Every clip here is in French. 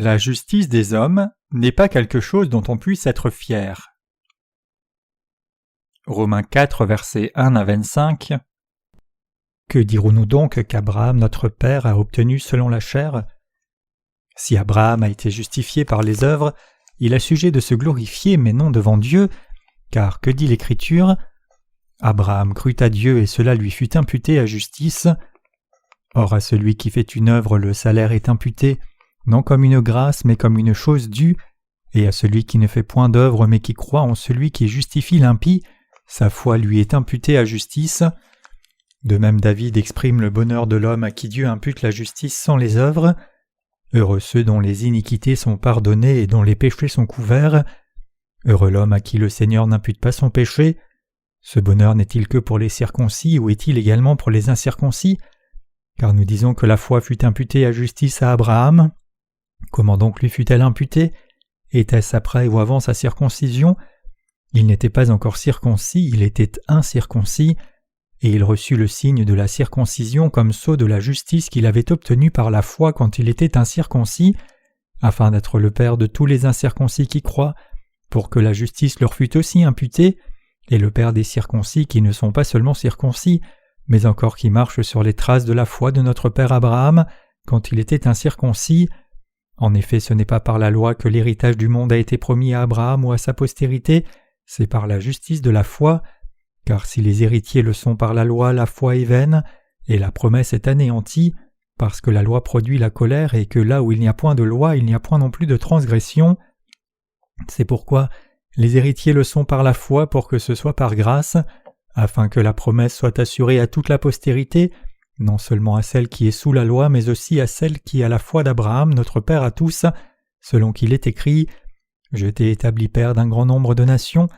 La justice des hommes n'est pas quelque chose dont on puisse être fier. Romains 4, versets 1 à 25. Que dirons-nous donc qu'Abraham notre Père a obtenu selon la chair ? Si Abraham a été justifié par les œuvres, il a sujet de se glorifier mais non devant Dieu, car que dit l'Écriture ? Abraham crut à Dieu et cela lui fut imputé à justice. Or à celui qui fait une œuvre le salaire est imputé, non comme une grâce mais comme une chose due, et à celui qui ne fait point d'œuvre mais qui croit en celui qui justifie l'impie, sa foi lui est imputée à justice. De même David exprime le bonheur de l'homme à qui Dieu impute la justice sans les œuvres. Heureux ceux dont les iniquités sont pardonnées et dont les péchés sont couverts. Heureux l'homme à qui le Seigneur n'impute pas son péché. Ce bonheur n'est-il que pour les circoncis ou est-il également pour les incirconcis ? Car nous disons que la foi fut imputée à justice à Abraham. Comment donc lui fut-elle imputée ? Était-ce après ou avant sa circoncision ? Il n'était pas encore circoncis, il était incirconcis, et il reçut le signe de la circoncision comme sceau de la justice qu'il avait obtenue par la foi quand il était incirconcis, afin d'être le père de tous les incirconcis qui croient, pour que la justice leur fût aussi imputée, et le père des circoncis qui ne sont pas seulement circoncis, mais encore qui marchent sur les traces de la foi de notre père Abraham, quand il était incirconcis. En effet, ce n'est pas par la loi que l'héritage du monde a été promis à Abraham ou à sa postérité, c'est par la justice de la foi, car si les héritiers le sont par la foi est vaine, et la promesse est anéantie, parce que la loi produit la colère et que là où il n'y a point de loi, il n'y a point non plus de transgression. C'est pourquoi les héritiers le sont par la foi pour que ce soit par grâce, afin que la promesse soit assurée à toute la postérité, non seulement à celle qui est sous la loi, mais aussi à celle qui a la foi d'Abraham, notre Père à tous, selon qu'il est écrit « Je t'ai établi Père d'un grand nombre de nations ».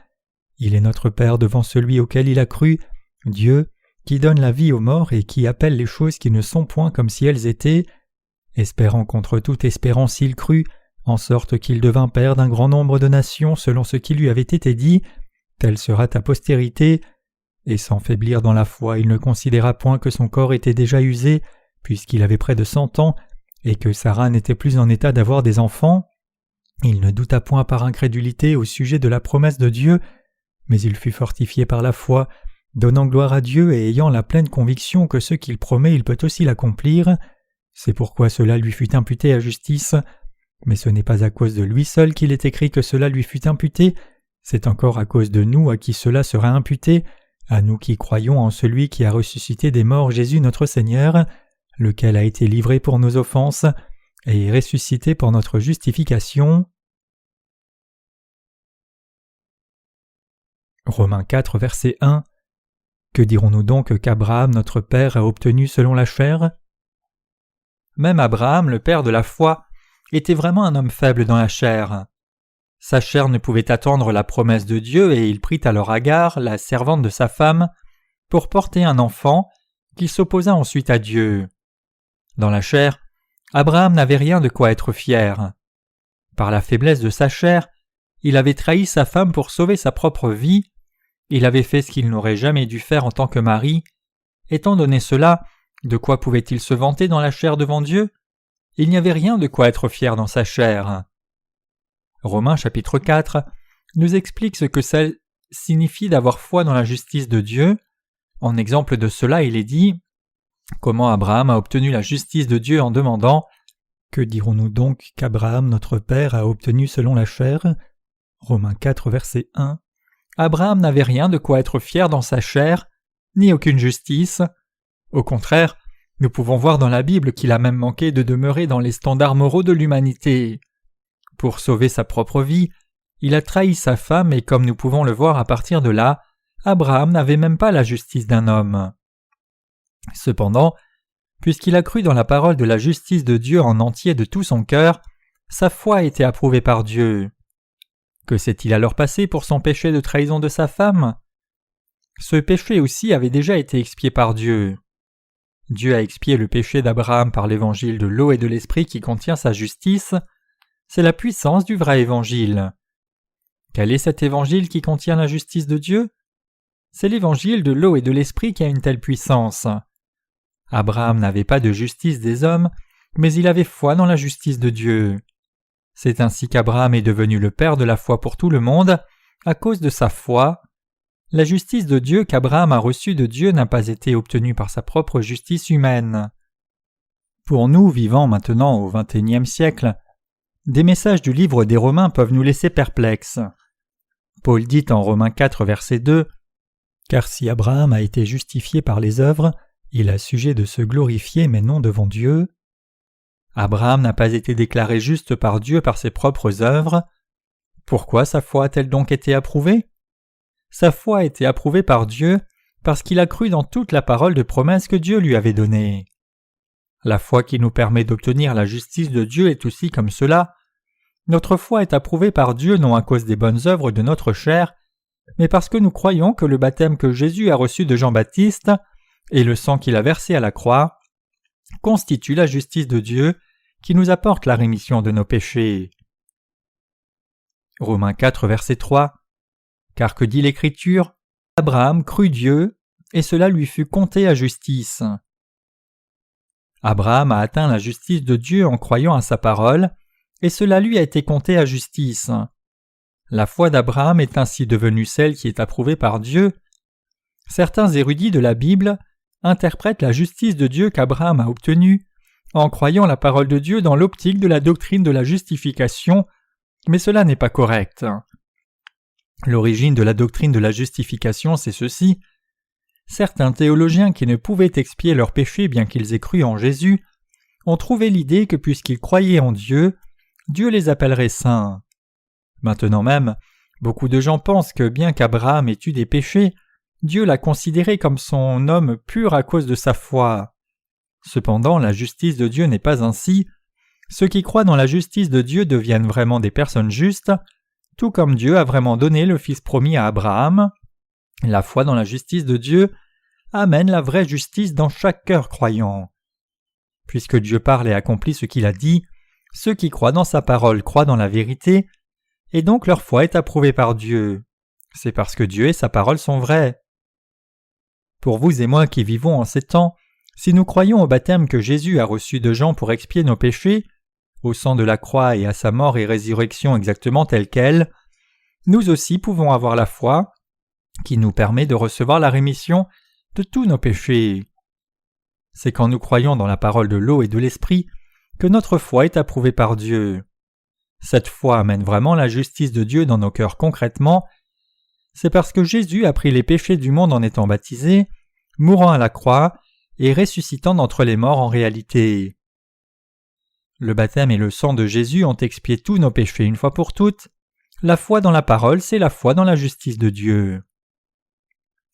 Il est notre Père devant celui auquel il a cru, Dieu, qui donne la vie aux morts et qui appelle les choses qui ne sont point comme si elles étaient, espérant contre toute espérance il crut, en sorte qu'il devint Père d'un grand nombre de nations selon ce qui lui avait été dit, telle sera ta postérité. Et sans faiblir dans la foi, il ne considéra point que son corps était déjà usé, puisqu'il avait près de 100 ans, et que Sarah n'était plus en état d'avoir des enfants. Il ne douta point par incrédulité au sujet de la promesse de Dieu, mais il fut fortifié par la foi, donnant gloire à Dieu et ayant la pleine conviction que ce qu'il promet il peut aussi l'accomplir. C'est pourquoi cela lui fut imputé à justice. Mais ce n'est pas à cause de lui seul qu'il est écrit que cela lui fut imputé, c'est encore à cause de nous à qui cela sera imputé, à nous qui croyons en celui qui a ressuscité des morts Jésus notre Seigneur, lequel a été livré pour nos offenses et est ressuscité pour notre justification. Romains 4, verset 1. Que dirons-nous donc qu'Abraham notre Père a obtenu selon la chair ? Même Abraham, le père de la foi, était vraiment un homme faible dans la chair. Sa chair ne pouvait attendre la promesse de Dieu et il prit alors Agar, la servante de sa femme, pour porter un enfant qui s'opposa ensuite à Dieu. Dans la chair, Abraham n'avait rien de quoi être fier. Par la faiblesse de sa chair, il avait trahi sa femme pour sauver sa propre vie. Il avait fait ce qu'il n'aurait jamais dû faire en tant que mari. Étant donné cela, de quoi pouvait-il se vanter dans la chair devant Dieu ? Il n'y avait rien de quoi être fier dans sa chair. Romains chapitre 4 nous explique ce que ça signifie d'avoir foi dans la justice de Dieu. En exemple de cela, il est dit « Comment Abraham a obtenu la justice de Dieu en demandant « Que dirons-nous donc qu'Abraham notre Père a obtenu selon la chair ?» Romains 4 verset 1. Abraham n'avait rien de quoi être fier dans sa chair, ni aucune justice. Au contraire, nous pouvons voir dans la Bible qu'il a même manqué de demeurer dans les standards moraux de l'humanité. Pour sauver sa propre vie, il a trahi sa femme et comme nous pouvons le voir à partir de là, Abraham n'avait même pas la justice d'un homme. Cependant, puisqu'il a cru dans la parole de la justice de Dieu en entier de tout son cœur, sa foi a été approuvée par Dieu. Que s'est-il alors passé pour son péché de trahison de sa femme ? Ce péché aussi avait déjà été expié par Dieu. Dieu a expié le péché d'Abraham par l'évangile de l'eau et de l'esprit qui contient sa justice. C'est la puissance du vrai évangile. Quel est cet évangile qui contient la justice de Dieu ? C'est l'évangile de l'eau et de l'esprit qui a une telle puissance. Abraham n'avait pas de justice des hommes, mais il avait foi dans la justice de Dieu. C'est ainsi qu'Abraham est devenu le père de la foi pour tout le monde, à cause de sa foi. La justice de Dieu qu'Abraham a reçue de Dieu n'a pas été obtenue par sa propre justice humaine. Pour nous, vivant maintenant au XXIe siècle, des messages du livre des Romains peuvent nous laisser perplexes. Paul dit en Romains 4, verset 2 « Car si Abraham a été justifié par les œuvres, il a sujet de se glorifier mais non devant Dieu. » Abraham n'a pas été déclaré juste par Dieu par ses propres œuvres. Pourquoi sa foi a-t-elle donc été approuvée ? Sa foi a été approuvée par Dieu parce qu'il a cru dans toute la parole de promesse que Dieu lui avait donnée. La foi qui nous permet d'obtenir la justice de Dieu est aussi comme cela. Notre foi est approuvée par Dieu non à cause des bonnes œuvres de notre chair, mais parce que nous croyons que le baptême que Jésus a reçu de Jean-Baptiste et le sang qu'il a versé à la croix constituent la justice de Dieu qui nous apporte la rémission de nos péchés. Romains 4, verset 3 « Car que dit l'Écriture ? Abraham crut Dieu, et cela lui fut compté à justice. » Abraham a atteint la justice de Dieu en croyant à sa parole, et cela lui a été compté à justice. La foi d'Abraham est ainsi devenue celle qui est approuvée par Dieu. Certains érudits de la Bible interprètent la justice de Dieu qu'Abraham a obtenue en croyant la parole de Dieu dans l'optique de la doctrine de la justification, mais cela n'est pas correct. L'origine de la doctrine de la justification, c'est ceci. Certains théologiens qui ne pouvaient expier leurs péchés bien qu'ils aient cru en Jésus ont trouvé l'idée que puisqu'ils croyaient en Dieu, Dieu les appellerait saints. Maintenant même, beaucoup de gens pensent que bien qu'Abraham ait eu des péchés, Dieu l'a considéré comme son homme pur à cause de sa foi. Cependant, la justice de Dieu n'est pas ainsi. Ceux qui croient dans la justice de Dieu deviennent vraiment des personnes justes, tout comme Dieu a vraiment donné le Fils promis à Abraham. La foi dans la justice de Dieu amène la vraie justice dans chaque cœur croyant. Puisque Dieu parle et accomplit ce qu'il a dit, ceux qui croient dans sa parole croient dans la vérité, et donc leur foi est approuvée par Dieu. C'est parce que Dieu et sa parole sont vrais. Pour vous et moi qui vivons en ces temps, si nous croyons au baptême que Jésus a reçu de Jean pour expier nos péchés, au sang de la croix et à sa mort et résurrection exactement telle qu'elle, nous aussi pouvons avoir la foi qui nous permet de recevoir la rémission de tous nos péchés. C'est quand nous croyons dans la parole de l'eau et de l'esprit que notre foi est approuvée par Dieu. Cette foi amène vraiment la justice de Dieu dans nos cœurs concrètement. C'est parce que Jésus a pris les péchés du monde en étant baptisé, mourant à la croix et ressuscitant d'entre les morts en réalité. Le baptême et le sang de Jésus ont expié tous nos péchés une fois pour toutes. La foi dans la parole, c'est la foi dans la justice de Dieu.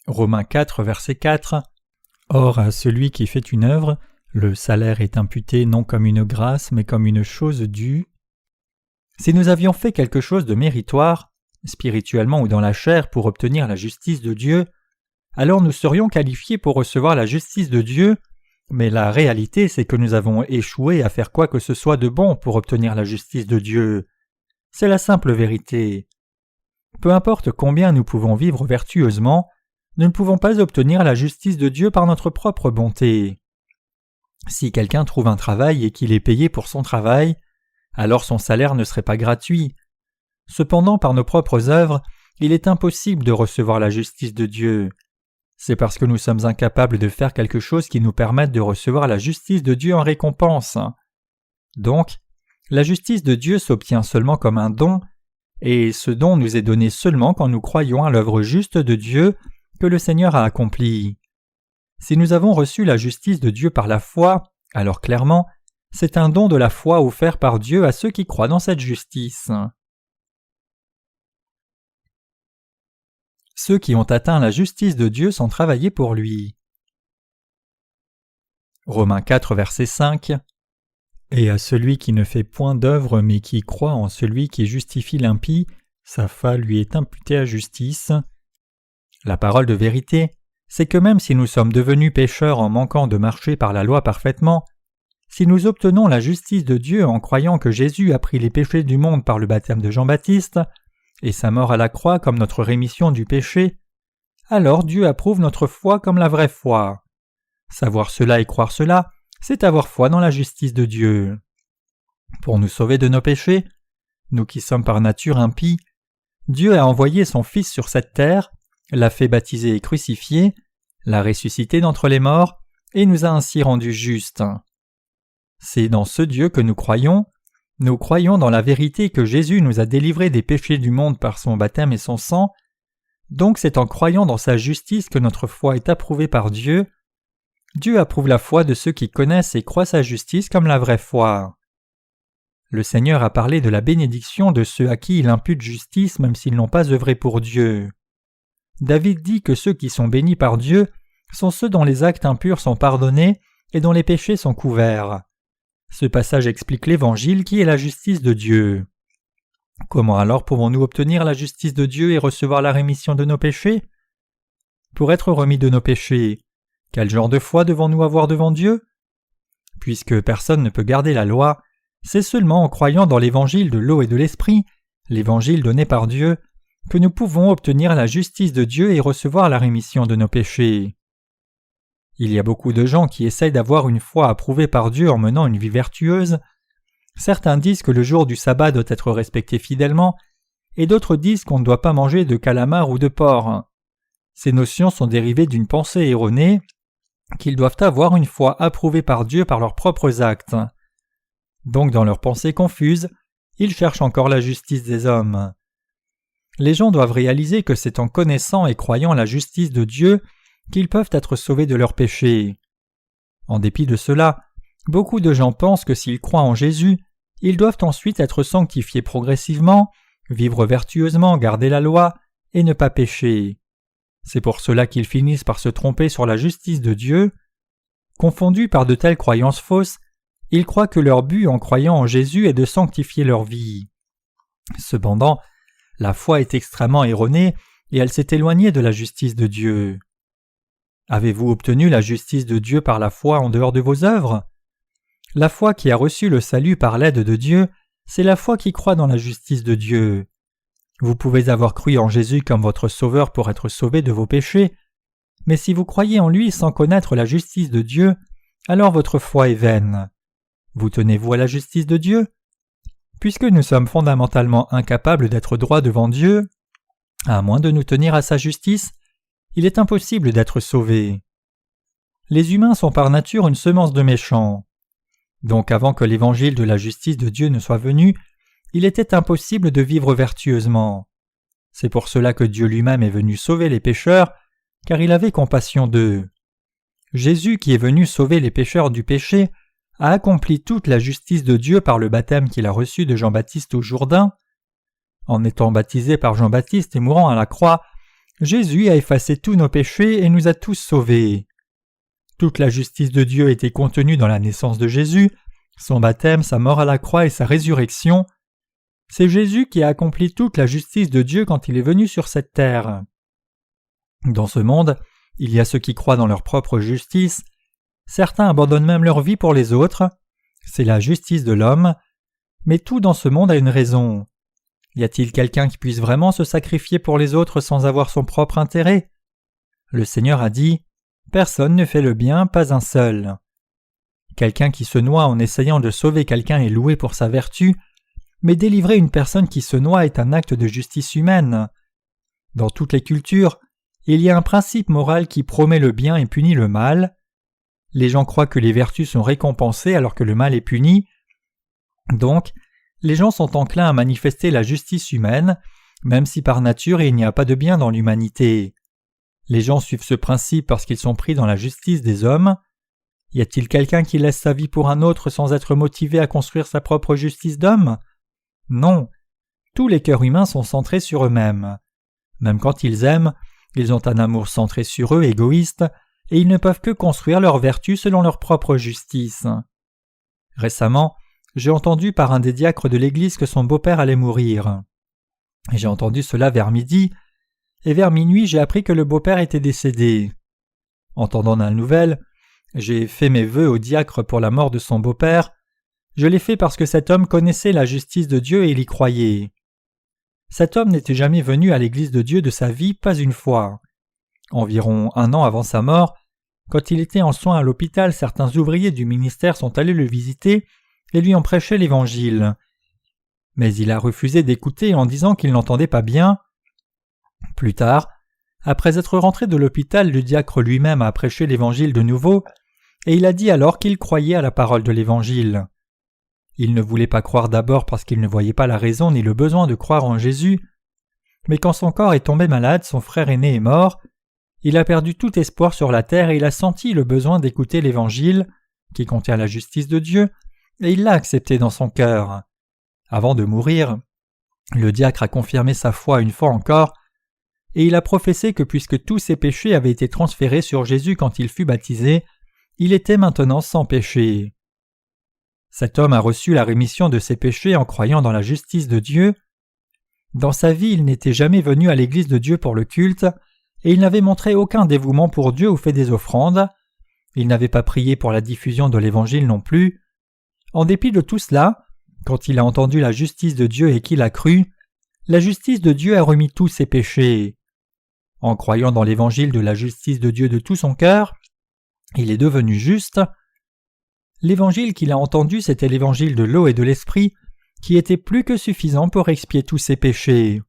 Romains 4, verset 4 « Or, à celui qui fait une œuvre, le salaire est imputé non comme une grâce, mais comme une chose due. » Si nous avions fait quelque chose de méritoire, spirituellement ou dans la chair, pour obtenir la justice de Dieu, alors nous serions qualifiés pour recevoir la justice de Dieu, mais la réalité c'est que nous avons échoué à faire quoi que ce soit de bon pour obtenir la justice de Dieu. C'est la simple vérité. Peu importe combien nous pouvons vivre vertueusement, nous ne pouvons pas obtenir la justice de Dieu par notre propre bonté. Si quelqu'un trouve un travail et qu'il est payé pour son travail, alors son salaire ne serait pas gratuit. Cependant, par nos propres œuvres, il est impossible de recevoir la justice de Dieu. C'est parce que nous sommes incapables de faire quelque chose qui nous permette de recevoir la justice de Dieu en récompense. Donc, la justice de Dieu s'obtient seulement comme un don, et ce don nous est donné seulement quand nous croyons à l'œuvre juste de Dieu que le Seigneur a accomplie. Si nous avons reçu la justice de Dieu par la foi, alors clairement, c'est un don de la foi offert par Dieu à ceux qui croient dans cette justice. Ceux qui ont atteint la justice de Dieu sont travaillés pour lui. Romains 4, verset 5 « Et à celui qui ne fait point d'œuvre mais qui croit en celui qui justifie l'impie, sa foi lui est imputée à justice. » La parole de vérité, c'est que même si nous sommes devenus pécheurs en manquant de marcher par la loi parfaitement, si nous obtenons la justice de Dieu en croyant que Jésus a pris les péchés du monde par le baptême de Jean-Baptiste, et sa mort à la croix comme notre rémission du péché, alors Dieu approuve notre foi comme la vraie foi. Savoir cela et croire cela, c'est avoir foi dans la justice de Dieu. Pour nous sauver de nos péchés, nous qui sommes par nature impies, Dieu a envoyé son Fils sur cette terre, l'a fait baptiser et crucifier, l'a ressuscité d'entre les morts, et nous a ainsi rendus justes. C'est dans ce Dieu que nous croyons dans la vérité que Jésus nous a délivrés des péchés du monde par son baptême et son sang, donc c'est en croyant dans sa justice que notre foi est approuvée par Dieu. Dieu approuve la foi de ceux qui connaissent et croient sa justice comme la vraie foi. Le Seigneur a parlé de la bénédiction de ceux à qui il impute justice même s'ils n'ont pas œuvré pour Dieu. David dit que ceux qui sont bénis par Dieu sont ceux dont les actes impurs sont pardonnés et dont les péchés sont couverts. Ce passage explique l'Évangile qui est la justice de Dieu. Comment alors pouvons-nous obtenir la justice de Dieu et recevoir la rémission de nos péchés? Pour être remis de nos péchés, quel genre de foi devons-nous avoir devant Dieu? Puisque personne ne peut garder la loi, c'est seulement en croyant dans l'Évangile de l'eau et de l'Esprit, l'Évangile donné par Dieu, que nous pouvons obtenir la justice de Dieu et recevoir la rémission de nos péchés. Il y a beaucoup de gens qui essayent d'avoir une foi approuvée par Dieu en menant une vie vertueuse. Certains disent que le jour du sabbat doit être respecté fidèlement, et d'autres disent qu'on ne doit pas manger de calamar ou de porc. Ces notions sont dérivées d'une pensée erronée, qu'ils doivent avoir une foi approuvée par Dieu par leurs propres actes. Donc dans leurs pensées confuses, ils cherchent encore la justice des hommes. Les gens doivent réaliser que c'est en connaissant et croyant la justice de Dieu qu'ils peuvent être sauvés de leurs péchés. En dépit de cela, beaucoup de gens pensent que s'ils croient en Jésus, ils doivent ensuite être sanctifiés progressivement, vivre vertueusement, garder la loi et ne pas pécher. C'est pour cela qu'ils finissent par se tromper sur la justice de Dieu. Confondus par de telles croyances fausses, ils croient que leur but en croyant en Jésus est de sanctifier leur vie. Cependant, la foi est extrêmement erronée et elle s'est éloignée de la justice de Dieu. Avez-vous obtenu la justice de Dieu par la foi en dehors de vos œuvres? La foi qui a reçu le salut par l'aide de Dieu, c'est la foi qui croit dans la justice de Dieu. Vous pouvez avoir cru en Jésus comme votre sauveur pour être sauvé de vos péchés, mais si vous croyez en lui sans connaître la justice de Dieu, alors votre foi est vaine. Vous tenez-vous à la justice de Dieu? Puisque nous sommes fondamentalement incapables d'être droits devant Dieu, à moins de nous tenir à sa justice, il est impossible d'être sauvés. Les humains sont par nature une semence de méchants. Donc avant que l'évangile de la justice de Dieu ne soit venu, il était impossible de vivre vertueusement. C'est pour cela que Dieu lui-même est venu sauver les pécheurs, car il avait compassion d'eux. Jésus, qui est venu sauver les pécheurs du péché, a accompli toute la justice de Dieu par le baptême qu'il a reçu de Jean-Baptiste au Jourdain. En étant baptisé par Jean-Baptiste et mourant à la croix, Jésus a effacé tous nos péchés et nous a tous sauvés. Toute la justice de Dieu était contenue dans la naissance de Jésus, son baptême, sa mort à la croix et sa résurrection. C'est Jésus qui a accompli toute la justice de Dieu quand il est venu sur cette terre. Dans ce monde, il y a ceux qui croient dans leur propre justice. Certains abandonnent même leur vie pour les autres. C'est la justice de l'homme. Mais tout dans ce monde a une raison. Y a-t-il quelqu'un qui puisse vraiment se sacrifier pour les autres sans avoir son propre intérêt? Le Seigneur a dit « Personne ne fait le bien, pas un seul ». Quelqu'un qui se noie en essayant de sauver quelqu'un est loué pour sa vertu, mais délivrer une personne qui se noie est un acte de justice humaine. Dans toutes les cultures, il y a un principe moral qui promet le bien et punit le mal. Les gens croient que les vertus sont récompensées alors que le mal est puni. Donc, les gens sont enclins à manifester la justice humaine, même si par nature il n'y a pas de bien dans l'humanité. Les gens suivent ce principe parce qu'ils sont pris dans la justice des hommes. Y a-t-il quelqu'un qui laisse sa vie pour un autre sans être motivé à construire sa propre justice d'homme? Non. Tous les cœurs humains sont centrés sur eux-mêmes. Même quand ils aiment, ils ont un amour centré sur eux, égoïste, et ils ne peuvent que construire leur vertu selon leur propre justice. Récemment, j'ai entendu par un des diacres de l'église que son beau-père allait mourir. J'ai entendu cela vers midi, et vers minuit j'ai appris que le beau-père était décédé. Entendant la nouvelle, j'ai fait mes vœux au diacre pour la mort de son beau-père. Je l'ai fait parce que cet homme connaissait la justice de Dieu et il y croyait. Cet homme n'était jamais venu à l'église de Dieu de sa vie, pas une fois. Environ 1 an avant sa mort, quand il était en soins à l'hôpital, certains ouvriers du ministère sont allés le visiter et lui ont prêché l'Évangile. mais il a refusé d'écouter en disant qu'il n'entendait pas bien. Plus tard, après être rentré de l'hôpital, le diacre lui-même a prêché l'Évangile de nouveau, et il a dit alors qu'il croyait à la parole de l'Évangile. Il ne voulait pas croire d'abord parce qu'il ne voyait pas la raison ni le besoin de croire en Jésus, mais quand son corps est tombé malade, son frère aîné est mort, il a perdu tout espoir sur la terre et il a senti le besoin d'écouter l'Évangile, qui contient la justice de Dieu, et il l'a accepté dans son cœur. Avant de mourir, le diacre a confirmé sa foi une fois encore, et il a professé que puisque tous ses péchés avaient été transférés sur Jésus quand il fut baptisé, il était maintenant sans péché. Cet homme a reçu la rémission de ses péchés en croyant dans la justice de Dieu. Dans sa vie, il n'était jamais venu à l'église de Dieu pour le culte, et il n'avait montré aucun dévouement pour Dieu ou fait des offrandes. Il n'avait pas prié pour la diffusion de l'Évangile non plus. En dépit de tout cela, quand il a entendu la justice de Dieu et qu'il a cru, la justice de Dieu a remis tous ses péchés. En croyant dans l'Évangile de la justice de Dieu de tout son cœur, il est devenu juste. L'Évangile qu'il a entendu, c'était l'Évangile de l'eau et de l'Esprit, qui était plus que suffisant pour expier tous ses péchés.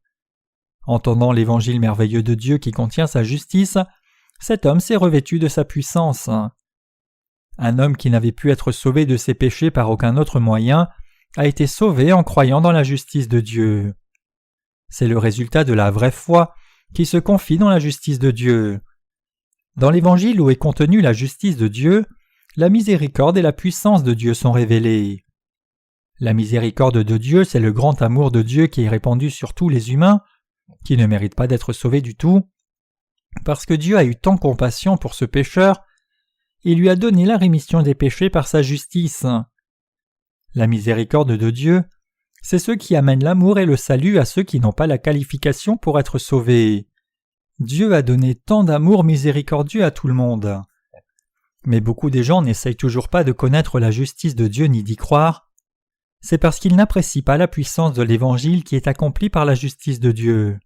Entendant l'Évangile merveilleux de Dieu qui contient sa justice, cet homme s'est revêtu de sa puissance. Un homme qui n'avait pu être sauvé de ses péchés par aucun autre moyen a été sauvé en croyant dans la justice de Dieu. C'est le résultat de la vraie foi qui se confie dans la justice de Dieu. Dans l'Évangile où est contenue la justice de Dieu, la miséricorde et la puissance de Dieu sont révélées. La miséricorde de Dieu, c'est le grand amour de Dieu qui est répandu sur tous les humains, qui ne méritent pas d'être sauvés du tout. Parce que Dieu a eu tant compassion pour ce pécheur, il lui a donné la rémission des péchés par sa justice. La miséricorde de Dieu, c'est ce qui amène l'amour et le salut à ceux qui n'ont pas la qualification pour être sauvés. Dieu a donné tant d'amour miséricordieux à tout le monde. Mais beaucoup des gens n'essayent toujours pas de connaître la justice de Dieu ni d'y croire. C'est parce qu'ils n'apprécient pas la puissance de l'Évangile qui est accomplie par la justice de Dieu.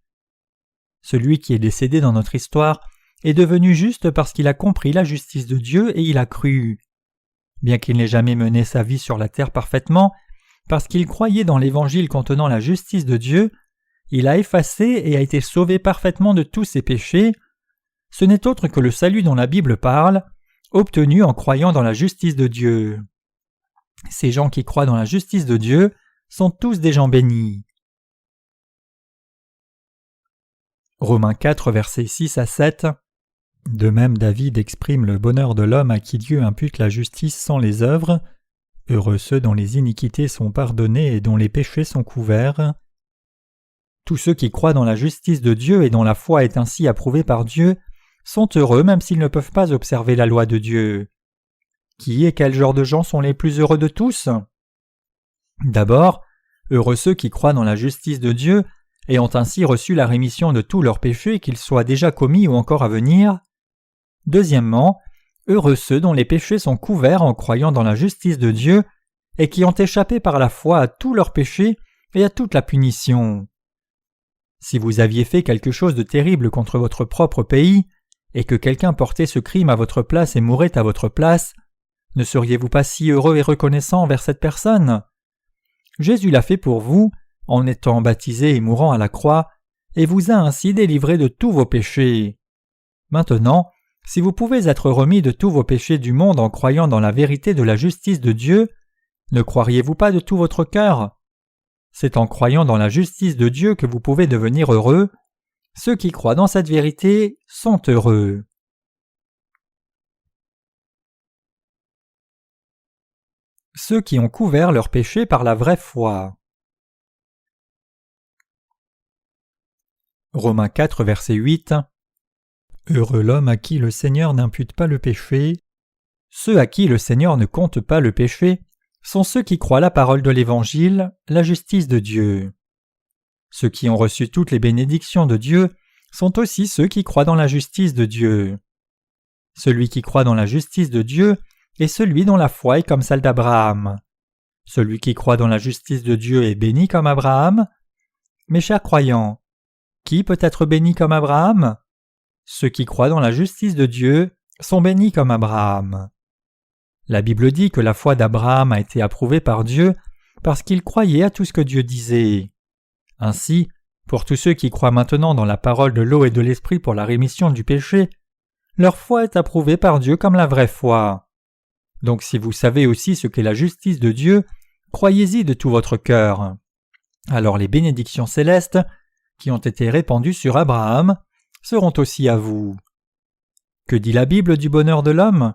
Celui qui est décédé dans notre histoire est devenu juste parce qu'il a compris la justice de Dieu et il a cru. Bien qu'il n'ait jamais mené sa vie sur la terre parfaitement, parce qu'il croyait dans l'Évangile contenant la justice de Dieu, il a effacé et a été sauvé parfaitement de tous ses péchés. Ce n'est autre que le salut dont la Bible parle, obtenu en croyant dans la justice de Dieu. Ces gens qui croient dans la justice de Dieu sont tous des gens bénis. Romains 4, versets 6 à 7. De même, David exprime le bonheur de l'homme à qui Dieu impute la justice sans les œuvres. Heureux ceux dont les iniquités sont pardonnées et dont les péchés sont couverts. Tous ceux qui croient dans la justice de Dieu et dont la foi est ainsi approuvée par Dieu sont heureux même s'ils ne peuvent pas observer la loi de Dieu. Qui et quel genre de gens sont les plus heureux de tous? D'abord, heureux ceux qui croient dans la justice de Dieu et ont ainsi reçu la rémission de tous leurs péchés, qu'ils soient déjà commis ou encore à venir. Deuxièmement, heureux ceux dont les péchés sont couverts en croyant dans la justice de Dieu et qui ont échappé par la foi à tous leurs péchés et à toute la punition. Si vous aviez fait quelque chose de terrible contre votre propre pays, et que quelqu'un portait ce crime à votre place et mourait à votre place, ne seriez-vous pas si heureux et reconnaissant envers cette personne? Jésus l'a fait pour vous, en étant baptisé et mourant à la croix, et vous a ainsi délivré de tous vos péchés. Maintenant, si vous pouvez être remis de tous vos péchés du monde en croyant dans la vérité de la justice de Dieu, ne croiriez-vous pas de tout votre cœur? C'est en croyant dans la justice de Dieu que vous pouvez devenir heureux. Ceux qui croient dans cette vérité sont heureux. Ceux qui ont couvert leurs péchés par la vraie foi. Romains 4, verset 8. Heureux l'homme à qui le Seigneur n'impute pas le péché. Ceux à qui le Seigneur ne compte pas le péché sont ceux qui croient la parole de l'Évangile, la justice de Dieu. Ceux qui ont reçu toutes les bénédictions de Dieu sont aussi ceux qui croient dans la justice de Dieu. Celui qui croit dans la justice de Dieu est celui dont la foi est comme celle d'Abraham. Celui qui croit dans la justice de Dieu est béni comme Abraham. Mes chers croyants, qui peut être béni comme Abraham? Ceux qui croient dans la justice de Dieu sont bénis comme Abraham. La Bible dit que la foi d'Abraham a été approuvée par Dieu parce qu'ils croyaient à tout ce que Dieu disait. Ainsi, pour tous ceux qui croient maintenant dans la parole de l'eau et de l'esprit pour la rémission du péché, leur foi est approuvée par Dieu comme la vraie foi. Donc si vous savez aussi ce qu'est la justice de Dieu, croyez-y de tout votre cœur. Alors les bénédictions célestes, qui ont été répandues sur Abraham, seront aussi à vous. Que dit la Bible du bonheur de l'homme ?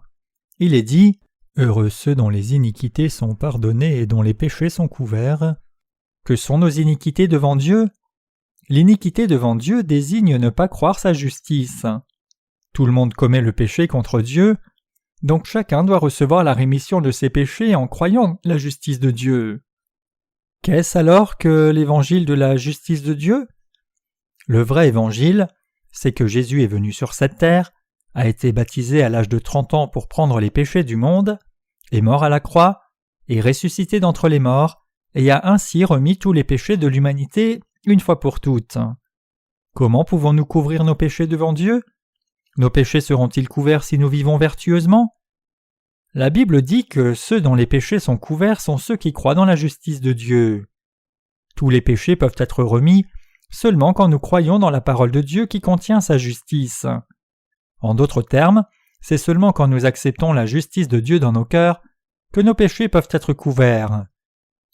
Il est dit « Heureux ceux dont les iniquités sont pardonnées et dont les péchés sont couverts. » Que sont nos iniquités devant Dieu ? L'iniquité devant Dieu désigne ne pas croire sa justice. Tout le monde commet le péché contre Dieu, donc chacun doit recevoir la rémission de ses péchés en croyant la justice de Dieu. Qu'est-ce alors que l'évangile de la justice de Dieu ? Le vrai évangile, c'est que Jésus est venu sur cette terre, a été baptisé à l'âge de 30 ans pour prendre les péchés du monde, est mort à la croix, est ressuscité d'entre les morts, et a ainsi remis tous les péchés de l'humanité une fois pour toutes. Comment pouvons-nous couvrir nos péchés devant Dieu ? Nos péchés seront-ils couverts si nous vivons vertueusement ? La Bible dit que ceux dont les péchés sont couverts sont ceux qui croient dans la justice de Dieu. Tous les péchés peuvent être remis seulement quand nous croyons dans la parole de Dieu qui contient sa justice. En d'autres termes, c'est seulement quand nous acceptons la justice de Dieu dans nos cœurs que nos péchés peuvent être couverts.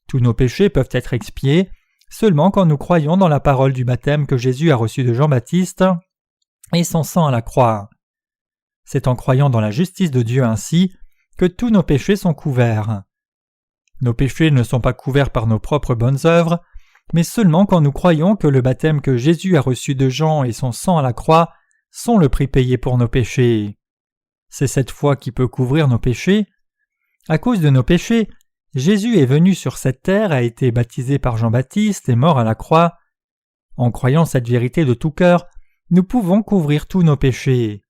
Tous nos péchés peuvent être expiés seulement quand nous croyons dans la parole du baptême que Jésus a reçu de Jean-Baptiste et son sang à la croix. C'est en croyant dans la justice de Dieu ainsi que tous nos péchés sont couverts. Nos péchés ne sont pas couverts par nos propres bonnes œuvres, mais seulement quand nous croyons que le baptême que Jésus a reçu de Jean et son sang à la croix sont le prix payé pour nos péchés. C'est cette foi qui peut couvrir nos péchés. À cause de nos péchés, Jésus est venu sur cette terre, a été baptisé par Jean-Baptiste et mort à la croix. En croyant cette vérité de tout cœur, nous pouvons couvrir tous nos péchés.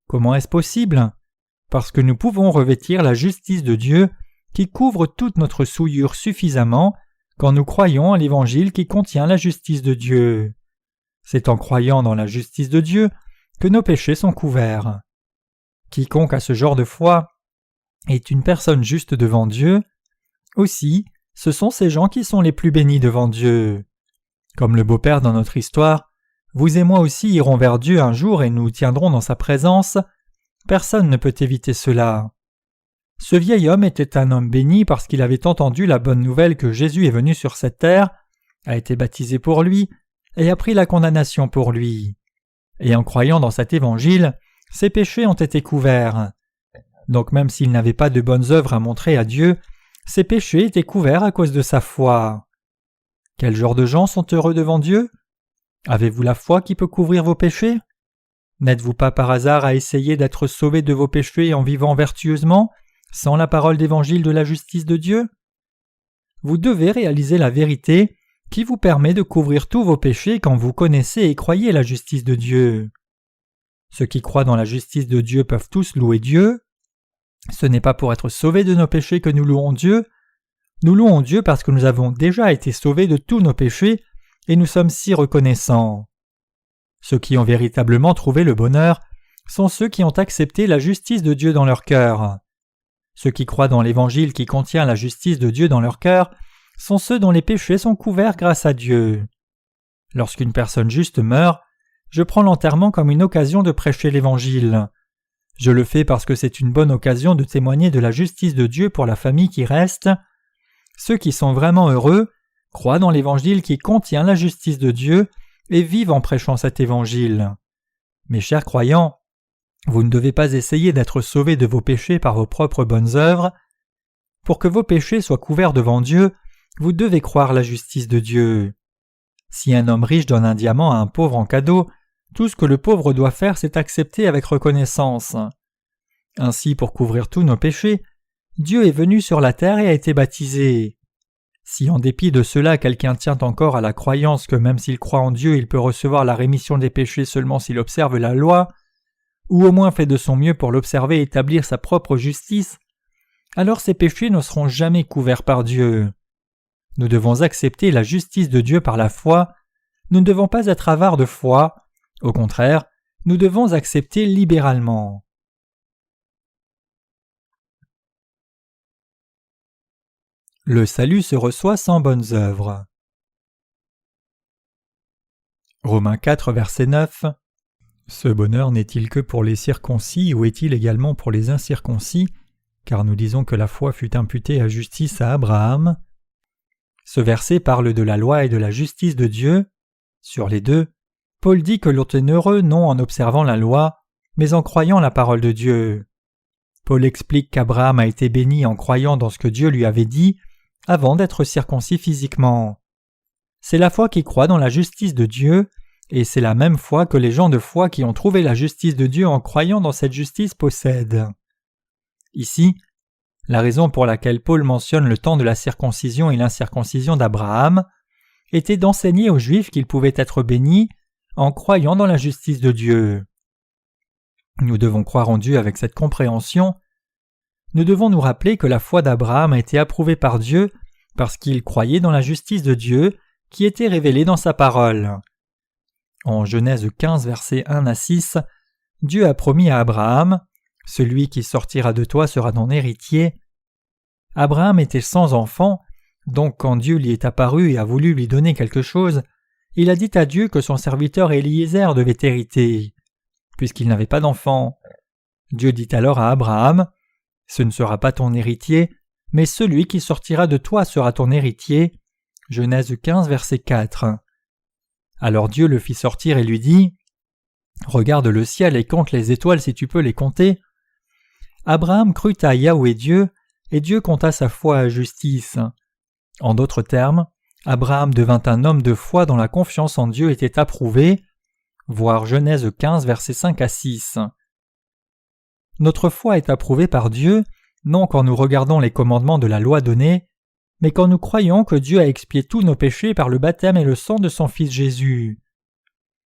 Comment est-ce possible ? Parce que nous pouvons revêtir la justice de Dieu qui couvre toute notre souillure suffisamment quand nous croyons à l'Évangile qui contient la justice de Dieu. C'est en croyant dans la justice de Dieu que nos péchés sont couverts. Quiconque a ce genre de foi est une personne juste devant Dieu. Aussi, ce sont ces gens qui sont les plus bénis devant Dieu. Comme le beau-père dans notre histoire, vous et moi aussi irons vers Dieu un jour et nous tiendrons dans sa présence. Personne ne peut éviter cela. Ce vieil homme était un homme béni parce qu'il avait entendu la bonne nouvelle que Jésus est venu sur cette terre, a été baptisé pour lui et a pris la condamnation pour lui. Et en croyant dans cet évangile, ses péchés ont été couverts. Donc même s'il n'avait pas de bonnes œuvres à montrer à Dieu, ses péchés étaient couverts à cause de sa foi. Quel genre de gens sont heureux devant Dieu ? Avez-vous la foi qui peut couvrir vos péchés ? N'êtes-vous pas par hasard à essayer d'être sauvés de vos péchés en vivant vertueusement, sans la parole d'évangile de la justice de Dieu ? Vous devez réaliser la vérité qui vous permet de couvrir tous vos péchés quand vous connaissez et croyez la justice de Dieu. Ceux qui croient dans la justice de Dieu peuvent tous louer Dieu. Ce n'est pas pour être sauvés de nos péchés que nous louons Dieu. Nous louons Dieu parce que nous avons déjà été sauvés de tous nos péchés et nous sommes si reconnaissants. Ceux qui ont véritablement trouvé le bonheur sont ceux qui ont accepté la justice de Dieu dans leur cœur. Ceux qui croient dans l'Évangile qui contient la justice de Dieu dans leur cœur sont ceux dont les péchés sont couverts grâce à Dieu. Lorsqu'une personne juste meurt, je prends l'enterrement comme une occasion de prêcher l'Évangile. Je le fais parce que c'est une bonne occasion de témoigner de la justice de Dieu pour la famille qui reste. Ceux qui sont vraiment heureux croient dans l'Évangile qui contient la justice de Dieu et vivent en prêchant cet Évangile. Mes chers croyants, vous ne devez pas essayer d'être sauvés de vos péchés par vos propres bonnes œuvres. Pour que vos péchés soient couverts devant Dieu, vous devez croire la justice de Dieu. Si un homme riche donne un diamant à un pauvre en cadeau, tout ce que le pauvre doit faire, c'est accepter avec reconnaissance. Ainsi, pour couvrir tous nos péchés, Dieu est venu sur la terre et a été baptisé. Si en dépit de cela quelqu'un tient encore à la croyance que même s'il croit en Dieu, il peut recevoir la rémission des péchés seulement s'il observe la loi, ou au moins fait de son mieux pour l'observer et établir sa propre justice, alors ses péchés ne seront jamais couverts par Dieu. Nous devons accepter la justice de Dieu par la foi. Nous ne devons pas être avares de foi. Au contraire, nous devons accepter libéralement. Le salut se reçoit sans bonnes œuvres. Romains 4, verset 9. Ce bonheur n'est-il que pour les circoncis ou est-il également pour les incirconcis? Car nous disons que la foi fut imputée à justice à Abraham. Ce verset parle de la loi et de la justice de Dieu. Sur les deux, Paul dit que l'on est heureux non en observant la loi, mais en croyant la parole de Dieu. Paul explique qu'Abraham a été béni en croyant dans ce que Dieu lui avait dit avant d'être circoncis physiquement. C'est la foi qui croit dans la justice de Dieu, et c'est la même foi que les gens de foi qui ont trouvé la justice de Dieu en croyant dans cette justice possèdent. Ici, la raison pour laquelle Paul mentionne le temps de la circoncision et l'incirconcision d'Abraham était d'enseigner aux Juifs qu'ils pouvaient être bénis en croyant dans la justice de Dieu. Nous devons croire en Dieu avec cette compréhension. Nous devons nous rappeler que la foi d'Abraham a été approuvée par Dieu parce qu'il croyait dans la justice de Dieu qui était révélée dans sa parole. En Genèse 15, versets 1 à 6, Dieu a promis à Abraham « Celui qui sortira de toi sera ton héritier ». Abraham était sans enfant, donc quand Dieu lui est apparu et a voulu lui donner quelque chose, il a dit à Dieu que son serviteur Éliézer devait hériter, puisqu'il n'avait pas d'enfant. Dieu dit alors à Abraham « Ce ne sera pas ton héritier, mais celui qui sortira de toi sera ton héritier ». Genèse 15, verset 4. Alors Dieu le fit sortir et lui dit « Regarde le ciel et compte les étoiles si tu peux les compter. » Abraham crut à Yahweh Dieu, et Dieu compta sa foi à justice. En d'autres termes, Abraham devint un homme de foi dont la confiance en Dieu était approuvée. Voir Genèse 15, versets 5 à 6. Notre foi est approuvée par Dieu, non quand nous regardons les commandements de la loi donnée, mais quand nous croyons que Dieu a expié tous nos péchés par le baptême et le sang de son Fils Jésus.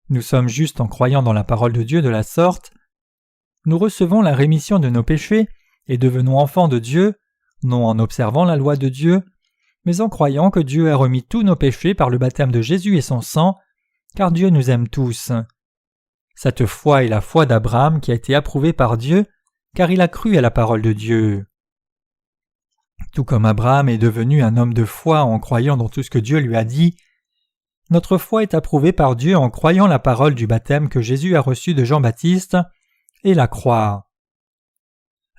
Nous sommes justes en croyant dans la parole de Dieu de la sorte. Nous recevons la rémission de nos péchés et devenons enfants de Dieu, non en observant la loi de Dieu, mais en croyant que Dieu a remis tous nos péchés par le baptême de Jésus et son sang, car Dieu nous aime tous. Cette foi est la foi d'Abraham qui a été approuvée par Dieu, car il a cru à la parole de Dieu. Tout comme Abraham est devenu un homme de foi en croyant dans tout ce que Dieu lui a dit, notre foi est approuvée par Dieu en croyant la parole du baptême que Jésus a reçu de Jean-Baptiste et la croire.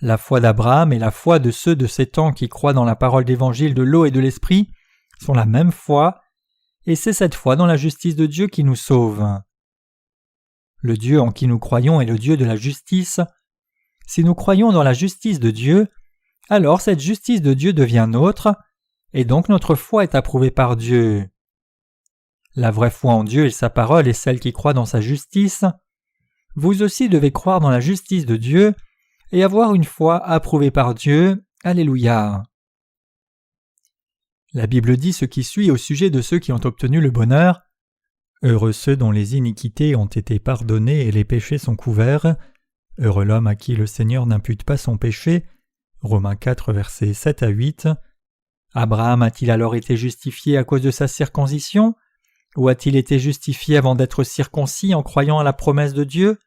La foi d'Abraham et la foi de ceux de ces temps qui croient dans la parole d'évangile de l'eau et de l'esprit sont la même foi, et c'est cette foi dans la justice de Dieu qui nous sauve. Le Dieu en qui nous croyons est le Dieu de la justice. Si nous croyons dans la justice de Dieu, alors cette justice de Dieu devient nôtre, et donc notre foi est approuvée par Dieu. La vraie foi en Dieu et sa parole est celle qui croit dans sa justice. Vous aussi devez croire dans la justice de Dieu et avoir une foi approuvée par Dieu. Alléluia. La Bible dit ce qui suit au sujet de ceux qui ont obtenu le bonheur. Heureux ceux dont les iniquités ont été pardonnées et les péchés sont couverts. Heureux l'homme à qui le Seigneur n'impute pas son péché. Romains 4, versets 7 à 8. Abraham a-t-il alors été justifié à cause de sa circoncision? Ou a-t-il été justifié avant d'être circoncis en croyant à la promesse de Dieu?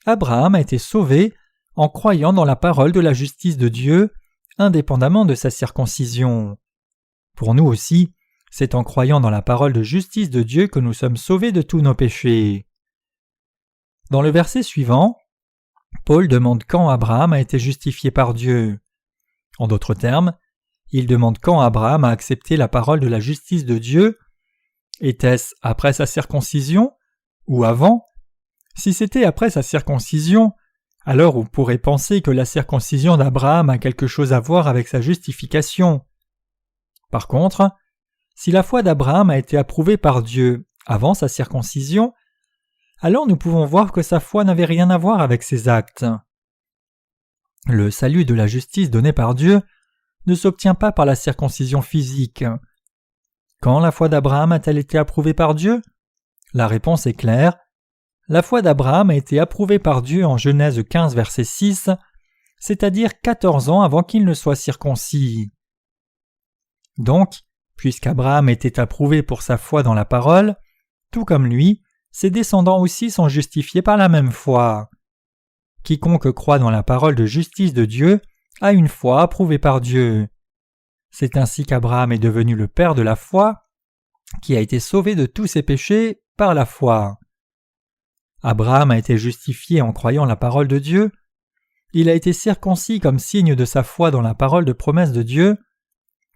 Abraham a été sauvé en croyant dans la parole de la justice de Dieu, indépendamment de sa circoncision. Pour nous aussi, c'est en croyant dans la parole de justice de Dieu que nous sommes sauvés de tous nos péchés. Dans le verset suivant, Paul demande quand Abraham a été justifié par Dieu. En d'autres termes, il demande quand Abraham a accepté la parole de la justice de Dieu. Était-ce après sa circoncision ou avant? Si c'était après sa circoncision, alors on pourrait penser que la circoncision d'Abraham a quelque chose à voir avec sa justification. Par contre, si la foi d'Abraham a été approuvée par Dieu avant sa circoncision, alors nous pouvons voir que sa foi n'avait rien à voir avec ses actes. Le salut de la justice donné par Dieu ne s'obtient pas par la circoncision physique. Quand la foi d'Abraham a-t-elle été approuvée par Dieu? La réponse est claire. La foi d'Abraham a été approuvée par Dieu en Genèse 15, verset 6, c'est-à-dire 14 ans avant qu'il ne soit circoncis. Donc, puisqu'Abraham était approuvé pour sa foi dans la parole, tout comme lui, ses descendants aussi sont justifiés par la même foi. Quiconque croit dans la parole de justice de Dieu a une foi approuvée par Dieu. C'est ainsi qu'Abraham est devenu le père de la foi, qui a été sauvé de tous ses péchés par la foi. Abraham a été justifié en croyant la parole de Dieu. Il a été circoncis comme signe de sa foi dans la parole de promesse de Dieu.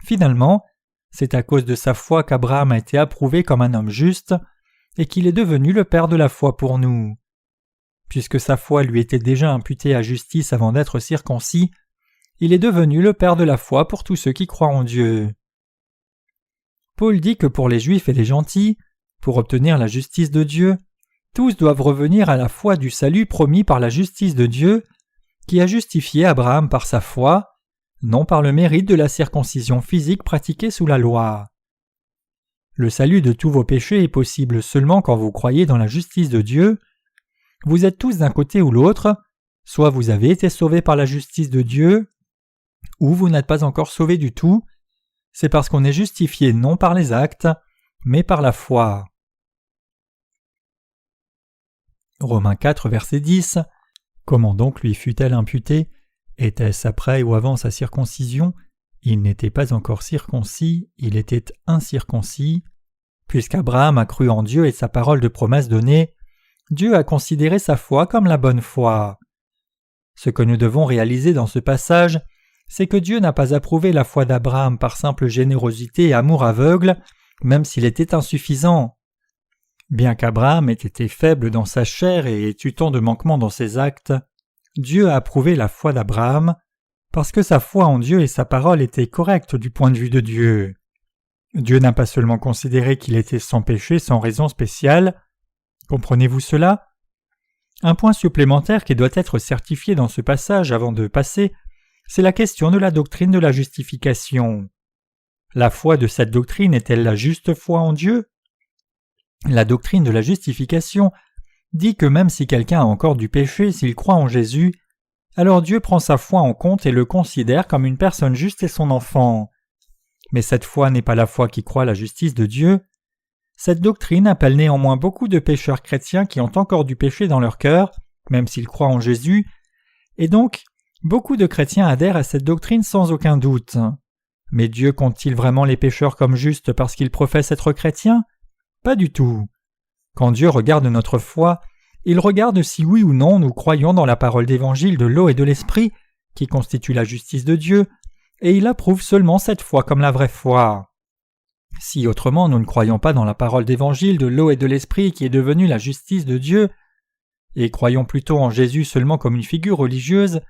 Finalement, c'est à cause de sa foi qu'Abraham a été approuvé comme un homme juste et qu'il est devenu le père de la foi pour nous. Puisque sa foi lui était déjà imputée à justice avant d'être circoncis, il est devenu le père de la foi pour tous ceux qui croient en Dieu. Paul dit que pour les Juifs et les gentils, pour obtenir la justice de Dieu, tous doivent revenir à la foi du salut promis par la justice de Dieu, qui a justifié Abraham par sa foi, non par le mérite de la circoncision physique pratiquée sous la loi. Le salut de tous vos péchés est possible seulement quand vous croyez dans la justice de Dieu. Vous êtes tous d'un côté ou l'autre, soit vous avez été sauvés par la justice de Dieu, ou vous n'êtes pas encore sauvés du tout. C'est parce qu'on est justifié non par les actes, mais par la foi. Romains 4, verset 10. Comment donc lui fut-elle imputée? Était-ce après ou avant sa circoncision? Il n'était pas encore circoncis, il était incirconcis. Puisqu'Abraham a cru en Dieu et sa parole de promesse donnée, Dieu a considéré sa foi comme la bonne foi. Ce que nous devons réaliser dans ce passage, c'est que Dieu n'a pas approuvé la foi d'Abraham par simple générosité et amour aveugle, même s'il était insuffisant. Bien qu'Abraham ait été faible dans sa chair et ait eu tant de manquements dans ses actes, Dieu a approuvé la foi d'Abraham parce que sa foi en Dieu et sa parole étaient correctes du point de vue de Dieu. Dieu n'a pas seulement considéré qu'il était sans péché sans raison spéciale. Comprenez-vous cela? Un point supplémentaire qui doit être certifié dans ce passage avant de passer, c'est la question de la doctrine de la justification. La foi de cette doctrine est-elle la juste foi en Dieu? La doctrine de la justification dit que même si quelqu'un a encore du péché s'il croit en Jésus, alors Dieu prend sa foi en compte et le considère comme une personne juste et son enfant. Mais cette foi n'est pas la foi qui croit la justice de Dieu. Cette doctrine appelle néanmoins beaucoup de pécheurs chrétiens qui ont encore du péché dans leur cœur, même s'ils croient en Jésus, et donc beaucoup de chrétiens adhèrent à cette doctrine sans aucun doute. Mais Dieu compte-t-il vraiment les pécheurs comme justes parce qu'ils professent être chrétiens? Pas du tout. Quand Dieu regarde notre foi, il regarde si oui ou non nous croyons dans la parole d'évangile de l'eau et de l'esprit, qui constitue la justice de Dieu, et il approuve seulement cette foi comme la vraie foi. Si autrement nous ne croyons pas dans la parole d'évangile de l'eau et de l'esprit qui est devenue la justice de Dieu, et croyons plutôt en Jésus seulement comme une figure religieuse,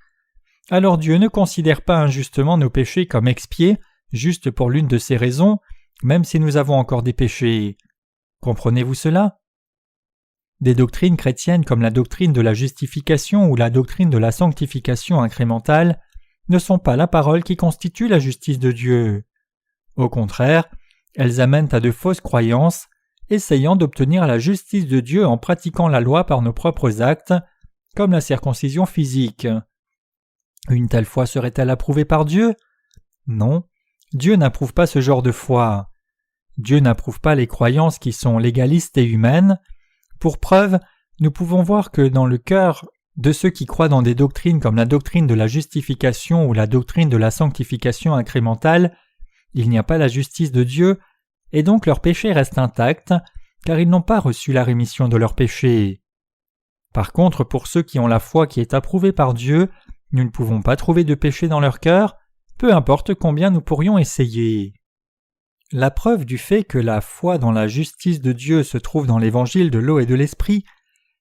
alors Dieu ne considère pas injustement nos péchés comme expiés, juste pour l'une de ces raisons, même si nous avons encore des péchés. Comprenez-vous cela? Des doctrines chrétiennes comme la doctrine de la justification ou la doctrine de la sanctification incrémentale ne sont pas la parole qui constitue la justice de Dieu. Au contraire, elles amènent à de fausses croyances, essayant d'obtenir la justice de Dieu en pratiquant la loi par nos propres actes, comme la circoncision physique. Une telle foi serait-elle approuvée par Dieu? Non, Dieu n'approuve pas ce genre de foi. Dieu n'approuve pas les croyances qui sont légalistes et humaines. Pour preuve, nous pouvons voir que dans le cœur de ceux qui croient dans des doctrines comme la doctrine de la justification ou la doctrine de la sanctification incrémentale, il n'y a pas la justice de Dieu, et donc leurs péchés restent intacts, car ils n'ont pas reçu la rémission de leurs péchés. Par contre, pour ceux qui ont la foi qui est approuvée par Dieu, nous ne pouvons pas trouver de péché dans leur cœur, peu importe combien nous pourrions essayer. La preuve du fait que la foi dans la justice de Dieu se trouve dans l'évangile de l'eau et de l'esprit,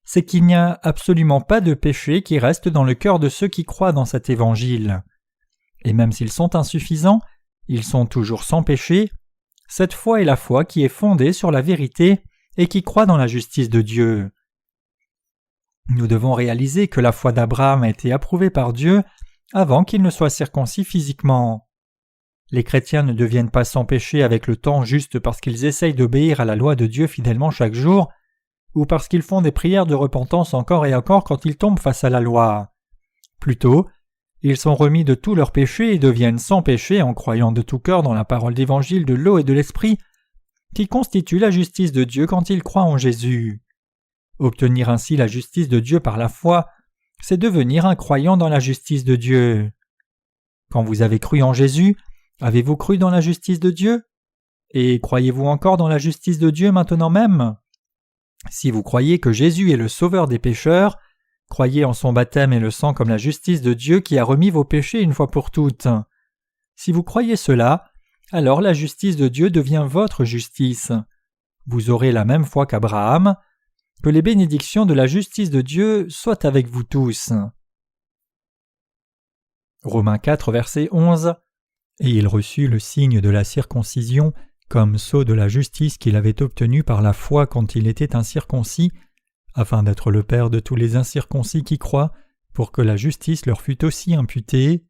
c'est qu'il n'y a absolument pas de péché qui reste dans le cœur de ceux qui croient dans cet évangile. Et même s'ils sont insuffisants, ils sont toujours sans péché. Cette foi est la foi qui est fondée sur la vérité et qui croit dans la justice de Dieu. Nous devons réaliser que la foi d'Abraham a été approuvée par Dieu avant qu'il ne soit circoncis physiquement. Les chrétiens ne deviennent pas sans péché avec le temps juste parce qu'ils essayent d'obéir à la loi de Dieu fidèlement chaque jour, ou parce qu'ils font des prières de repentance encore et encore quand ils tombent face à la loi. Plutôt, ils sont remis de tous leurs péchés et deviennent sans péché en croyant de tout cœur dans la parole d'évangile de l'eau et de l'esprit, qui constitue la justice de Dieu quand ils croient en Jésus. Obtenir ainsi la justice de Dieu par la foi, c'est devenir un croyant dans la justice de Dieu. Quand vous avez cru en Jésus, Avez-vous cru dans la justice de Dieu? Et croyez-vous encore dans la justice de Dieu maintenant même? Si vous croyez que Jésus est le sauveur des pécheurs, croyez en son baptême et le sang comme la justice de Dieu qui a remis vos péchés une fois pour toutes. Si vous croyez cela, alors la justice de Dieu devient votre justice. Vous aurez la même foi qu'Abraham. Que les bénédictions de la justice de Dieu soient avec vous tous. Romains 4, verset 11. Et il reçut le signe de la circoncision comme sceau de la justice qu'il avait obtenu par la foi quand il était incirconcis, afin d'être le père de tous les incirconcis qui croient, pour que la justice leur fût aussi imputée.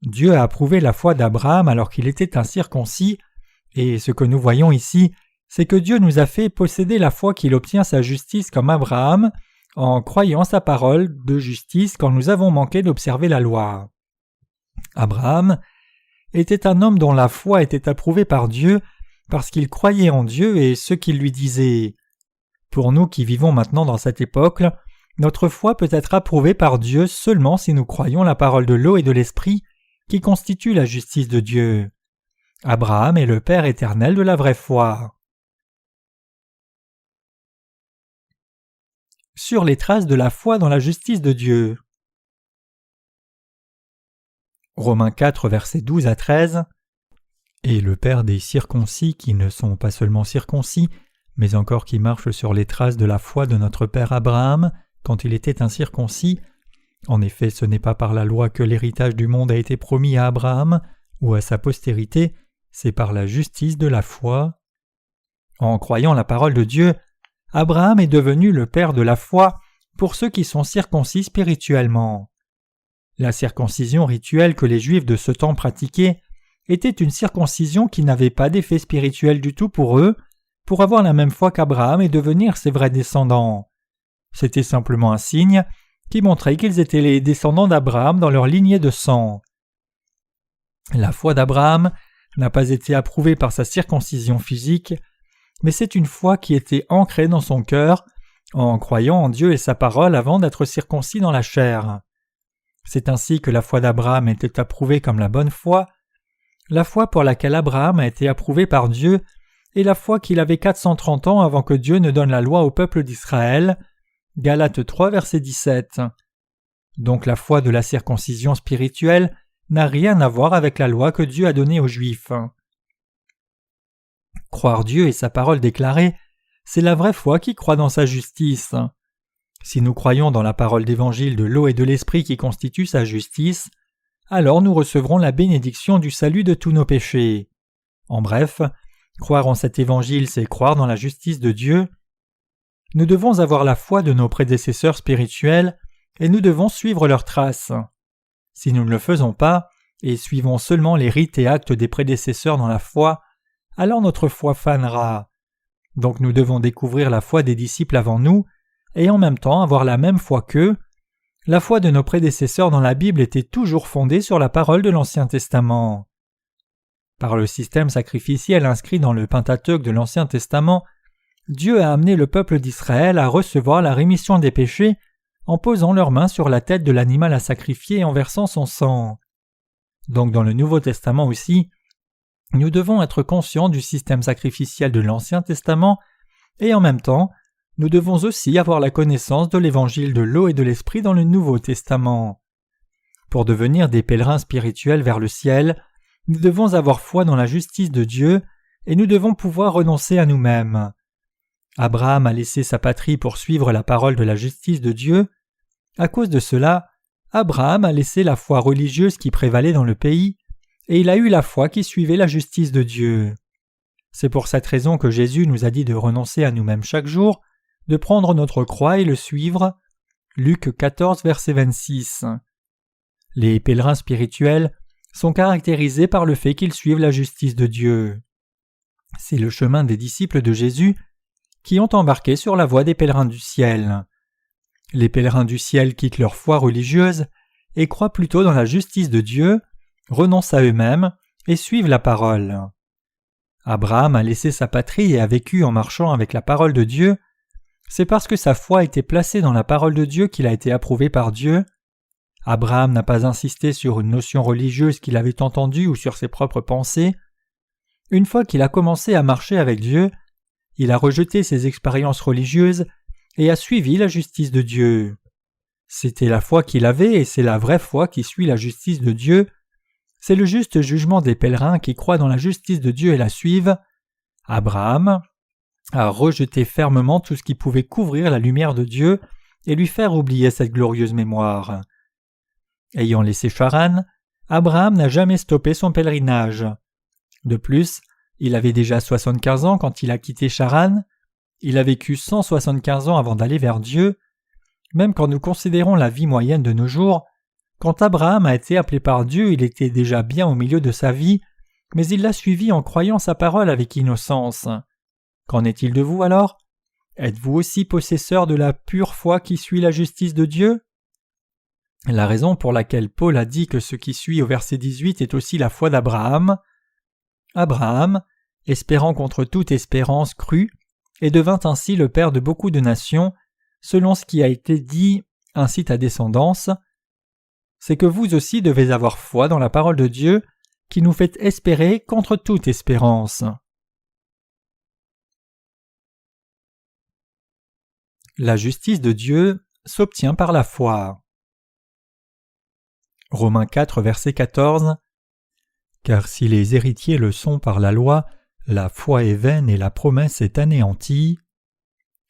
Dieu a approuvé la foi d'Abraham alors qu'il était incirconcis, et ce que nous voyons ici, c'est que Dieu nous a fait posséder la foi qu'il obtient sa justice comme Abraham, en croyant sa parole de justice quand nous avons manqué d'observer la loi. Abraham était un homme dont la foi était approuvée par Dieu parce qu'il croyait en Dieu et ce qu'il lui disait. Pour nous qui vivons maintenant dans cette époque, notre foi peut être approuvée par Dieu seulement si nous croyons la parole de l'eau et de l'esprit qui constitue la justice de Dieu. Abraham est le Père éternel de la vraie foi. Sur les traces de la foi dans la justice de Dieu. Romains 4, versets 12 à 13. Et le Père des circoncis qui ne sont pas seulement circoncis, mais encore qui marchent sur les traces de la foi de notre Père Abraham quand il était incirconcis. En effet, ce n'est pas par la loi que l'héritage du monde a été promis à Abraham ou à sa postérité, c'est par la justice de la foi. En croyant la parole de Dieu, Abraham est devenu le père de la foi pour ceux qui sont circoncis spirituellement. La circoncision rituelle que les Juifs de ce temps pratiquaient était une circoncision qui n'avait pas d'effet spirituel du tout pour eux, pour avoir la même foi qu'Abraham et devenir ses vrais descendants. C'était simplement un signe qui montrait qu'ils étaient les descendants d'Abraham dans leur lignée de sang. La foi d'Abraham n'a pas été approuvée par sa circoncision physique, mais c'est une foi qui était ancrée dans son cœur, en croyant en Dieu et sa parole avant d'être circoncis dans la chair. C'est ainsi que la foi d'Abraham était approuvée comme la bonne foi. La foi pour laquelle Abraham a été approuvé par Dieu est la foi qu'il avait 430 ans avant que Dieu ne donne la loi au peuple d'Israël. Galates 3, verset 17. Donc la foi de la circoncision spirituelle n'a rien à voir avec la loi que Dieu a donnée aux Juifs. Croire Dieu et sa parole déclarée, c'est la vraie foi qui croit dans sa justice. Si nous croyons dans la parole d'évangile de l'eau et de l'esprit qui constitue sa justice, alors nous recevrons la bénédiction du salut de tous nos péchés. En bref, croire en cet évangile, c'est croire dans la justice de Dieu. Nous devons avoir la foi de nos prédécesseurs spirituels et nous devons suivre leurs traces. Si nous ne le faisons pas et suivons seulement les rites et actes des prédécesseurs dans la foi, alors notre foi fanera. Donc nous devons découvrir la foi des disciples avant nous et en même temps avoir la même foi qu'eux. La foi de nos prédécesseurs dans la Bible était toujours fondée sur la parole de l'Ancien Testament. Par le système sacrificiel inscrit dans le Pentateuque de l'Ancien Testament, Dieu a amené le peuple d'Israël à recevoir la rémission des péchés en posant leurs mains sur la tête de l'animal à sacrifier et en versant son sang. Donc dans le Nouveau Testament aussi, nous devons être conscients du système sacrificiel de l'Ancien Testament et en même temps, nous devons aussi avoir la connaissance de l'évangile de l'eau et de l'esprit dans le Nouveau Testament. Pour devenir des pèlerins spirituels vers le ciel, nous devons avoir foi dans la justice de Dieu et nous devons pouvoir renoncer à nous-mêmes. Abraham a laissé sa patrie pour suivre la parole de la justice de Dieu. À cause de cela, Abraham a laissé la foi religieuse qui prévalait dans le pays et il a eu la foi qui suivait la justice de Dieu. C'est pour cette raison que Jésus nous a dit de renoncer à nous-mêmes chaque jour, de prendre notre croix et le suivre. Luc 14, verset 26. Les pèlerins spirituels sont caractérisés par le fait qu'ils suivent la justice de Dieu. C'est le chemin des disciples de Jésus qui ont embarqué sur la voie des pèlerins du ciel. Les pèlerins du ciel quittent leur foi religieuse et croient plutôt dans la justice de Dieu, renoncent à eux-mêmes et suivent la parole. Abraham a laissé sa patrie et a vécu en marchant avec la parole de Dieu. C'est parce que sa foi a été placée dans la parole de Dieu qu'il a été approuvé par Dieu. Abraham n'a pas insisté sur une notion religieuse qu'il avait entendue ou sur ses propres pensées. Une fois qu'il a commencé à marcher avec Dieu, il a rejeté ses expériences religieuses et a suivi la justice de Dieu. C'était la foi qu'il avait et c'est la vraie foi qui suit la justice de Dieu. C'est le juste jugement des pèlerins qui croient dans la justice de Dieu et la suivent. Abraham a rejeté fermement tout ce qui pouvait couvrir la lumière de Dieu et lui faire oublier cette glorieuse mémoire. Ayant laissé Charan, Abraham n'a jamais stoppé son pèlerinage. De plus, il avait déjà 75 ans quand il a quitté Charan. Il a vécu 175 ans avant d'aller vers Dieu. Même quand nous considérons la vie moyenne de nos jours, quand Abraham a été appelé par Dieu, il était déjà bien au milieu de sa vie, mais il l'a suivi en croyant sa parole avec innocence. Qu'en est-il de vous alors? Êtes-vous aussi possesseur de la pure foi qui suit la justice de Dieu? La raison pour laquelle Paul a dit que ce qui suit au verset 18 est aussi la foi d'Abraham. Abraham, espérant contre toute espérance, crut, et devint ainsi le père de beaucoup de nations, selon ce qui a été dit, ainsi ta descendance. C'est que vous aussi devez avoir foi dans la parole de Dieu, qui nous fait espérer contre toute espérance. La justice de Dieu s'obtient par la foi. Romains 4, verset 14. Car si les héritiers le sont par la loi, la foi est vaine et la promesse est anéantie.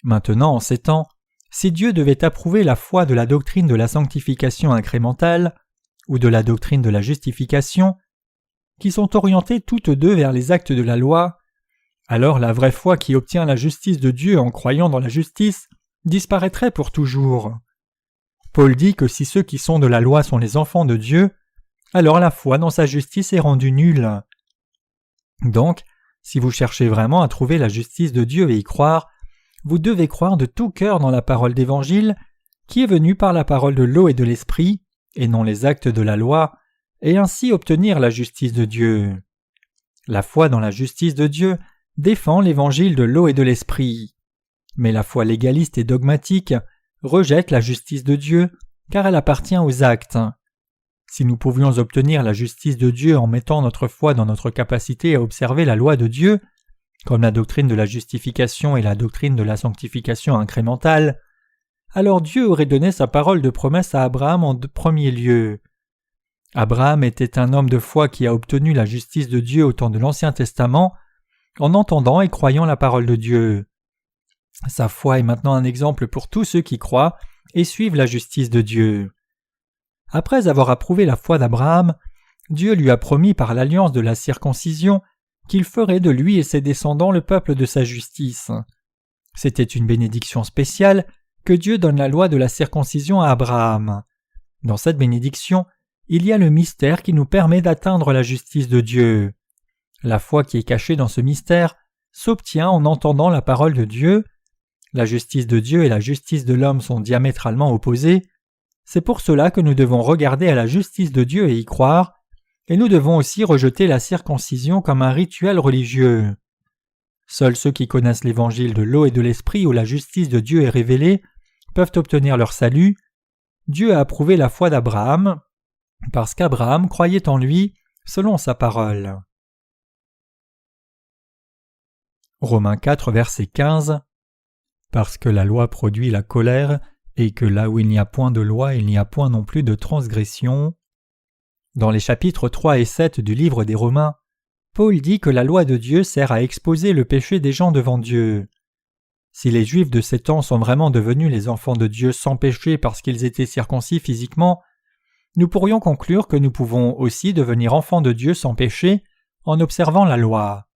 Maintenant, en ces temps, si Dieu devait approuver la foi de la doctrine de la sanctification incrémentale ou de la doctrine de la justification, qui sont orientées toutes deux vers les actes de la loi, alors la vraie foi qui obtient la justice de Dieu en croyant dans la justice disparaîtrait pour toujours. Paul dit que si ceux qui sont de la loi sont les enfants de Dieu, alors la foi dans sa justice est rendue nulle. Donc, si vous cherchez vraiment à trouver la justice de Dieu et y croire, vous devez croire de tout cœur dans la parole d'Évangile, qui est venue par la parole de l'eau et de l'Esprit, et non les actes de la loi, et ainsi obtenir la justice de Dieu. La foi dans la justice de Dieu défend l'Évangile de l'eau et de l'Esprit. Mais la foi légaliste et dogmatique rejette la justice de Dieu, car elle appartient aux actes. Si nous pouvions obtenir la justice de Dieu en mettant notre foi dans notre capacité à observer la loi de Dieu, comme la doctrine de la justification et la doctrine de la sanctification incrémentale, alors Dieu aurait donné sa parole de promesse à Abraham en premier lieu. Abraham était un homme de foi qui a obtenu la justice de Dieu au temps de l'Ancien Testament, en entendant et croyant la parole de Dieu. Sa foi est maintenant un exemple pour tous ceux qui croient et suivent la justice de Dieu. Après avoir approuvé la foi d'Abraham, Dieu lui a promis par l'alliance de la circoncision qu'il ferait de lui et ses descendants le peuple de sa justice. C'était une bénédiction spéciale que Dieu donne la loi de la circoncision à Abraham. Dans cette bénédiction, il y a le mystère qui nous permet d'atteindre la justice de Dieu. La foi qui est cachée dans ce mystère s'obtient en entendant la parole de Dieu. La justice de Dieu et la justice de l'homme sont diamétralement opposées. C'est pour cela que nous devons regarder à la justice de Dieu et y croire, et nous devons aussi rejeter la circoncision comme un rituel religieux. Seuls ceux qui connaissent l'évangile de l'eau et de l'esprit où la justice de Dieu est révélée peuvent obtenir leur salut. Dieu a approuvé la foi d'Abraham, parce qu'Abraham croyait en lui selon sa parole. Romains 4, verset 15. Parce que la loi produit la colère, et que là où il n'y a point de loi, il n'y a point non plus de transgression. Dans les chapitres 3 et 7 du livre des Romains, Paul dit que la loi de Dieu sert à exposer le péché des gens devant Dieu. Si les Juifs de ces temps sont vraiment devenus les enfants de Dieu sans péché parce qu'ils étaient circoncis physiquement, nous pourrions conclure que nous pouvons aussi devenir enfants de Dieu sans péché en observant la loi.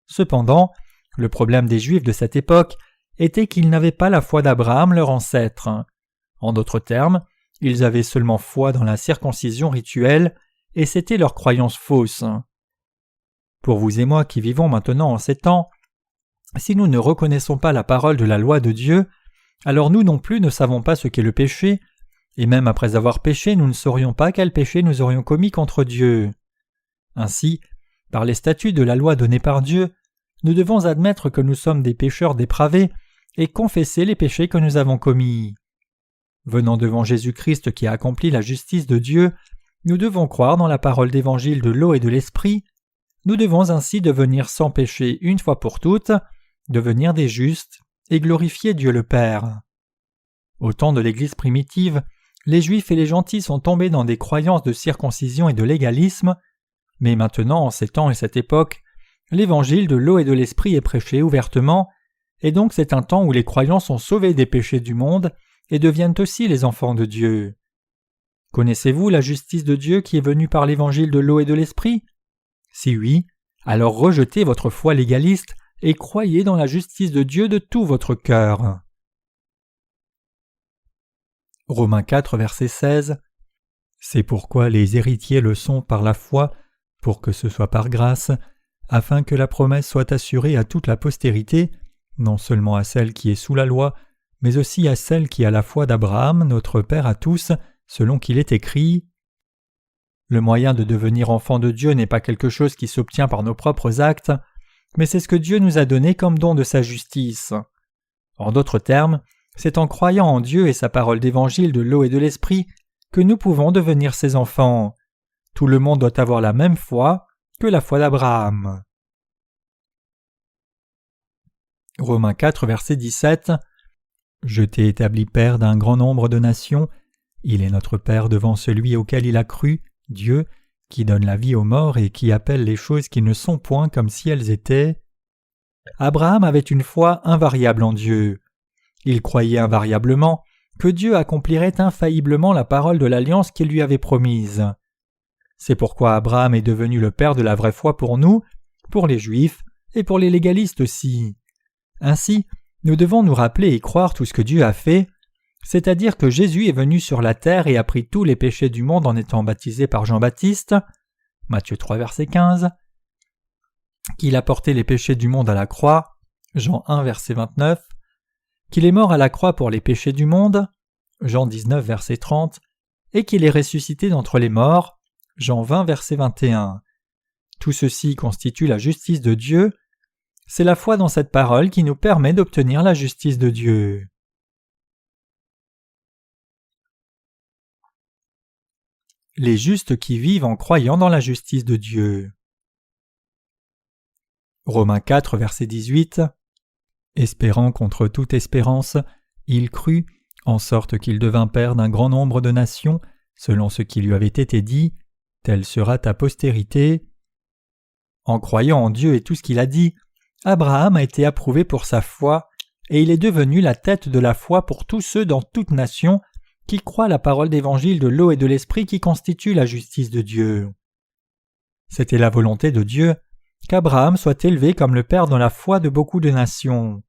Cependant, le problème des Juifs de cette époque était qu'ils n'avaient pas la foi d'Abraham, leur ancêtre. En d'autres termes, ils avaient seulement foi dans la circoncision rituelle, et c'était leur croyance fausse. Pour vous et moi qui vivons maintenant en ces temps, si nous ne reconnaissons pas la parole de la loi de Dieu, alors nous non plus ne savons pas ce qu'est le péché, et même après avoir péché, nous ne saurions pas quel péché nous aurions commis contre Dieu. Ainsi, par les statuts de la loi donnée par Dieu, nous devons admettre que nous sommes des pécheurs dépravés et confesser les péchés que nous avons commis. Venant devant Jésus-Christ qui a accompli la justice de Dieu, nous devons croire dans la parole d'évangile de l'eau et de l'esprit. Nous devons ainsi devenir sans péché une fois pour toutes, devenir des justes et glorifier Dieu le Père. Au temps de l'Église primitive, les Juifs et les gentils sont tombés dans des croyances de circoncision et de légalisme, mais maintenant, en ces temps et cette époque, l'évangile de l'eau et de l'esprit est prêché ouvertement, et donc c'est un temps où les croyants sont sauvés des péchés du monde et deviennent aussi les enfants de Dieu. Connaissez-vous la justice de Dieu qui est venue par l'évangile de l'eau et de l'esprit? Si oui, alors rejetez votre foi légaliste et croyez dans la justice de Dieu de tout votre cœur. Romains 4, verset 16. C'est pourquoi les héritiers le sont par la foi, pour que ce soit par grâce, afin que la promesse soit assurée à toute la postérité, non seulement à celle qui est sous la loi, mais aussi à celle qui a la foi d'Abraham, notre Père à tous, selon qu'il est écrit. Le moyen de devenir enfant de Dieu n'est pas quelque chose qui s'obtient par nos propres actes, mais c'est ce que Dieu nous a donné comme don de sa justice. En d'autres termes, c'est en croyant en Dieu et sa parole d'évangile de l'eau et de l'esprit que nous pouvons devenir ses enfants. Tout le monde doit avoir la même foi que la foi d'Abraham. Romains 4, verset 17. Je t'ai établi père d'un grand nombre de nations. Il est notre Père devant celui auquel il a cru, Dieu, qui donne la vie aux morts et qui appelle les choses qui ne sont point comme si elles étaient. Abraham avait une foi invariable en Dieu. Il croyait invariablement que Dieu accomplirait infailliblement la parole de l'alliance qu'il lui avait promise. C'est pourquoi Abraham est devenu le père de la vraie foi pour nous, pour les Juifs et pour les légalistes aussi. Ainsi, nous devons nous rappeler et croire tout ce que Dieu a fait, c'est-à-dire que Jésus est venu sur la terre et a pris tous les péchés du monde en étant baptisé par Jean-Baptiste, Matthieu 3, verset 15, qu'il a porté les péchés du monde à la croix, Jean 1, verset 29, qu'il est mort à la croix pour les péchés du monde, Jean 19, verset 30, et qu'il est ressuscité d'entre les morts, Jean 20, verset 21. Tout ceci constitue la justice de Dieu. C'est la foi dans cette parole qui nous permet d'obtenir la justice de Dieu. Les justes qui vivent en croyant dans la justice de Dieu. Romains 4, verset 18. Espérant contre toute espérance, il crut, en sorte qu'il devint père d'un grand nombre de nations, selon ce qui lui avait été dit, telle sera ta postérité. En croyant en Dieu et tout ce qu'il a dit, Abraham a été approuvé pour sa foi, et il est devenu la tête de la foi pour tous ceux dans toute nation qui croient la parole d'évangile de l'eau et de l'esprit qui constitue la justice de Dieu. C'était la volonté de Dieu qu'Abraham soit élevé comme le père dans la foi de beaucoup de nations.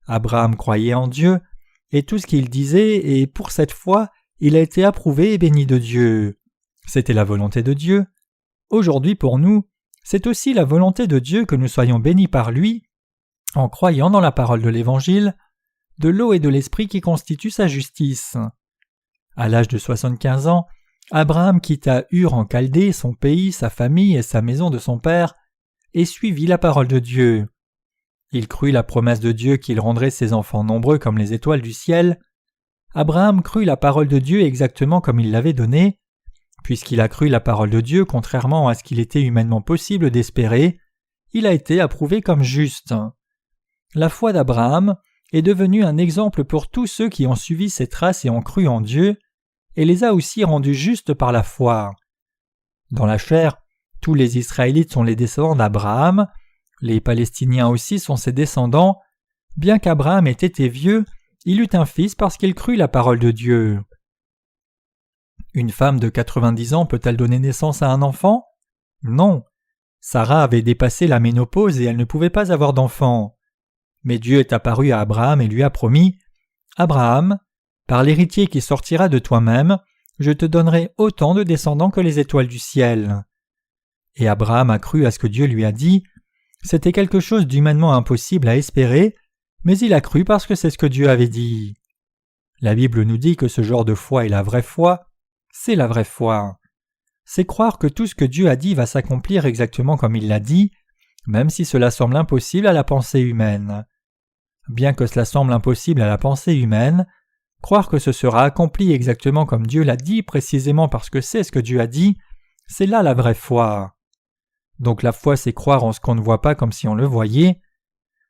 Abraham croyait en Dieu, et tout ce qu'il disait, et pour cette foi, il a été approuvé et béni de Dieu. C'était la volonté de Dieu. Aujourd'hui pour nous, c'est aussi la volonté de Dieu que nous soyons bénis par lui, en croyant dans la parole de l'Évangile, de l'eau et de l'Esprit qui constituent sa justice. À l'âge de 75 ans, Abraham quitta Ur en Chaldée, son pays, sa famille et sa maison de son père, et suivit la parole de Dieu. Il crut la promesse de Dieu qu'il rendrait ses enfants nombreux comme les étoiles du ciel. Abraham crut la parole de Dieu exactement comme il l'avait donnée. Puisqu'il a cru la parole de Dieu contrairement à ce qu'il était humainement possible d'espérer, il a été approuvé comme juste. La foi d'Abraham est devenue un exemple pour tous ceux qui ont suivi ses traces et ont cru en Dieu, et les a aussi rendus justes par la foi. Dans la chair, tous les Israélites sont les descendants d'Abraham, les Palestiniens aussi sont ses descendants. Bien qu'Abraham ait été vieux, il eut un fils parce qu'il crut la parole de Dieu. Une femme de 90 ans peut-elle donner naissance à un enfant? Non. Sarah avait dépassé la ménopause et elle ne pouvait pas avoir d'enfant. Mais Dieu est apparu à Abraham et lui a promis « Abraham, par l'héritier qui sortira de toi-même, je te donnerai autant de descendants que les étoiles du ciel. » Et Abraham a cru à ce que Dieu lui a dit. C'était quelque chose d'humainement impossible à espérer, mais il a cru parce que c'est ce que Dieu avait dit. La Bible nous dit que ce genre de foi est la vraie foi. C'est la vraie foi. C'est croire que tout ce que Dieu a dit va s'accomplir exactement comme il l'a dit, même si cela semble impossible à la pensée humaine. Bien que cela semble impossible à la pensée humaine, croire que ce sera accompli exactement comme Dieu l'a dit, précisément parce que c'est ce que Dieu a dit, c'est là la vraie foi. Donc la foi, c'est croire en ce qu'on ne voit pas comme si on le voyait.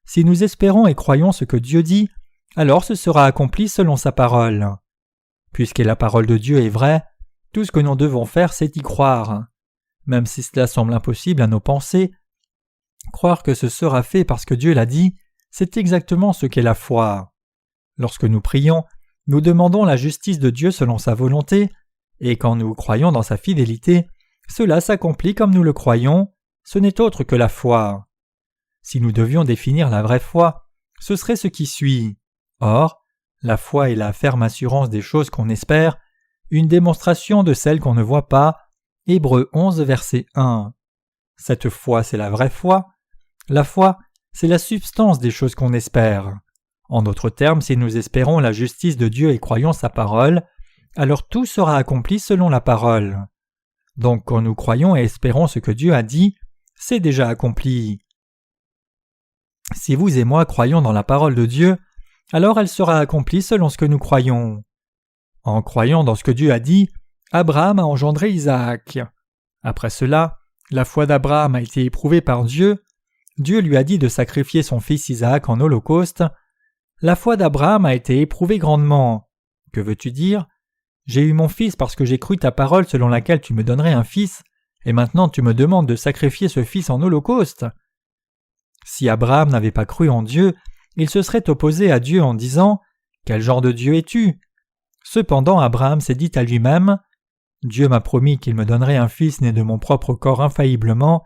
Si nous espérons et croyons ce que Dieu dit, alors ce sera accompli selon sa parole. Puisque la parole de Dieu est vraie, tout ce que nous devons faire, c'est y croire. Même si cela semble impossible à nos pensées, croire que ce sera fait parce que Dieu l'a dit, c'est exactement ce qu'est la foi. Lorsque nous prions, nous demandons la justice de Dieu selon sa volonté, et quand nous croyons dans sa fidélité, cela s'accomplit comme nous le croyons, ce n'est autre que la foi. Si nous devions définir la vraie foi, ce serait ce qui suit. Or, la foi est la ferme assurance des choses qu'on espère, une démonstration de celles qu'on ne voit pas. Hébreux 11, verset 1. Cette foi, c'est la vraie foi. La foi, c'est la substance des choses qu'on espère. En d'autres termes, si nous espérons la justice de Dieu et croyons sa parole, alors tout sera accompli selon la parole. Donc quand nous croyons et espérons ce que Dieu a dit, c'est déjà accompli. Si vous et moi croyons dans la parole de Dieu, alors elle sera accomplie selon ce que nous croyons. En croyant dans ce que Dieu a dit, Abraham a engendré Isaac. Après cela, la foi d'Abraham a été éprouvée par Dieu. Dieu lui a dit de sacrifier son fils Isaac en holocauste. La foi d'Abraham a été éprouvée grandement. Que veux-tu dire ? J'ai eu mon fils parce que j'ai cru ta parole selon laquelle tu me donnerais un fils, et maintenant tu me demandes de sacrifier ce fils en holocauste. Si Abraham n'avait pas cru en Dieu, il se serait opposé à Dieu en disant « Quel genre de Dieu es-tu » Cependant Abraham s'est dit à lui-même « Dieu m'a promis qu'il me donnerait un fils né de mon propre corps infailliblement,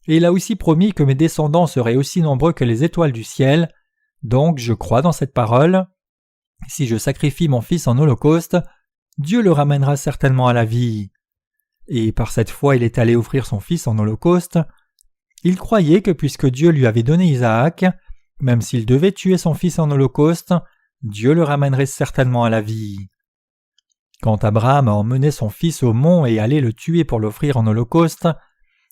et il a aussi promis que mes descendants seraient aussi nombreux que les étoiles du ciel, donc je crois dans cette parole. Si je sacrifie mon fils en holocauste, Dieu le ramènera certainement à la vie. » Et par cette foi il est allé offrir son fils en holocauste. Il croyait que puisque Dieu lui avait donné Isaac, même s'il devait tuer son fils en holocauste, Dieu le ramènerait certainement à la vie. Quand Abraham a emmené son fils au mont et allé le tuer pour l'offrir en holocauste,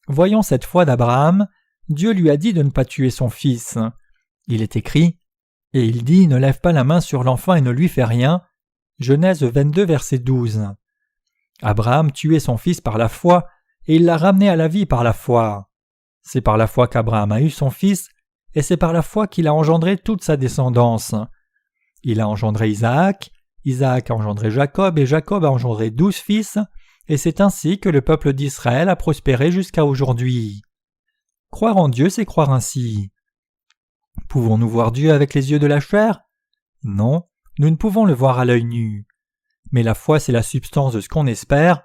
voyant cette foi d'Abraham, Dieu lui a dit de ne pas tuer son fils. Il est écrit « Et il dit, ne lève pas la main sur l'enfant et ne lui fais rien » Genèse 22, verset 12. Abraham tuait son fils par la foi, et il l'a ramené à la vie par la foi. C'est par la foi qu'Abraham a eu son fils, et c'est par la foi qu'il a engendré toute sa descendance. Il a engendré Isaac, Isaac a engendré Jacob, et Jacob a engendré 12 fils, et c'est ainsi que le peuple d'Israël a prospéré jusqu'à aujourd'hui. Croire en Dieu, c'est croire ainsi. Pouvons-nous voir Dieu avec les yeux de la chair ? Non, nous ne pouvons le voir à l'œil nu. Mais la foi, c'est la substance de ce qu'on espère.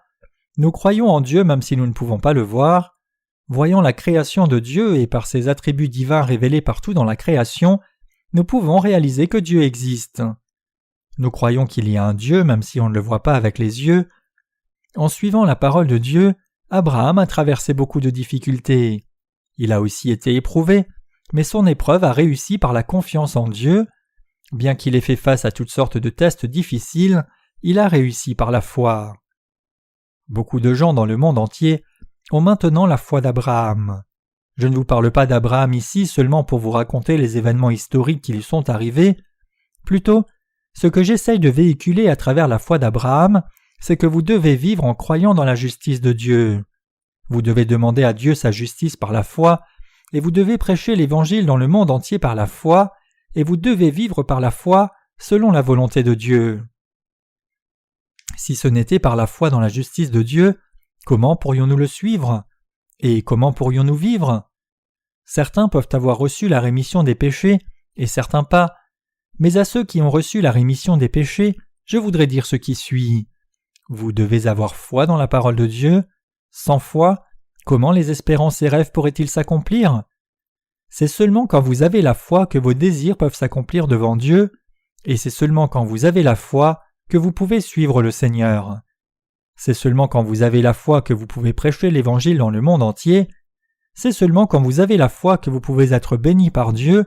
Nous croyons en Dieu même si nous ne pouvons pas le voir. Voyant la création de Dieu et par ses attributs divins révélés partout dans la création, nous pouvons réaliser que Dieu existe. Nous croyons qu'il y a un Dieu même si on ne le voit pas avec les yeux. En suivant la parole de Dieu, Abraham a traversé beaucoup de difficultés. Il a aussi été éprouvé, mais son épreuve a réussi par la confiance en Dieu. Bien qu'il ait fait face à toutes sortes de tests difficiles, il a réussi par la foi. Beaucoup de gens dans le monde entier ont maintenant la foi d'Abraham. Je ne vous parle pas d'Abraham ici seulement pour vous raconter les événements historiques qui lui sont arrivés. Plutôt, ce que j'essaye de véhiculer à travers la foi d'Abraham, c'est que vous devez vivre en croyant dans la justice de Dieu. Vous devez demander à Dieu sa justice par la foi, et vous devez prêcher l'Évangile dans le monde entier par la foi, et vous devez vivre par la foi selon la volonté de Dieu. Si ce n'était par la foi dans la justice de Dieu, comment pourrions-nous le suivre ? Et comment pourrions-nous vivre ? Certains peuvent avoir reçu la rémission des péchés, et certains pas. Mais à ceux qui ont reçu la rémission des péchés, je voudrais dire ce qui suit. Vous devez avoir foi dans la parole de Dieu. Sans foi, comment les espérances et rêves pourraient-ils s'accomplir ? C'est seulement quand vous avez la foi que vos désirs peuvent s'accomplir devant Dieu, et c'est seulement quand vous avez la foi que vous pouvez suivre le Seigneur. C'est seulement quand vous avez la foi que vous pouvez prêcher l'Évangile dans le monde entier. C'est seulement quand vous avez la foi que vous pouvez être béni par Dieu,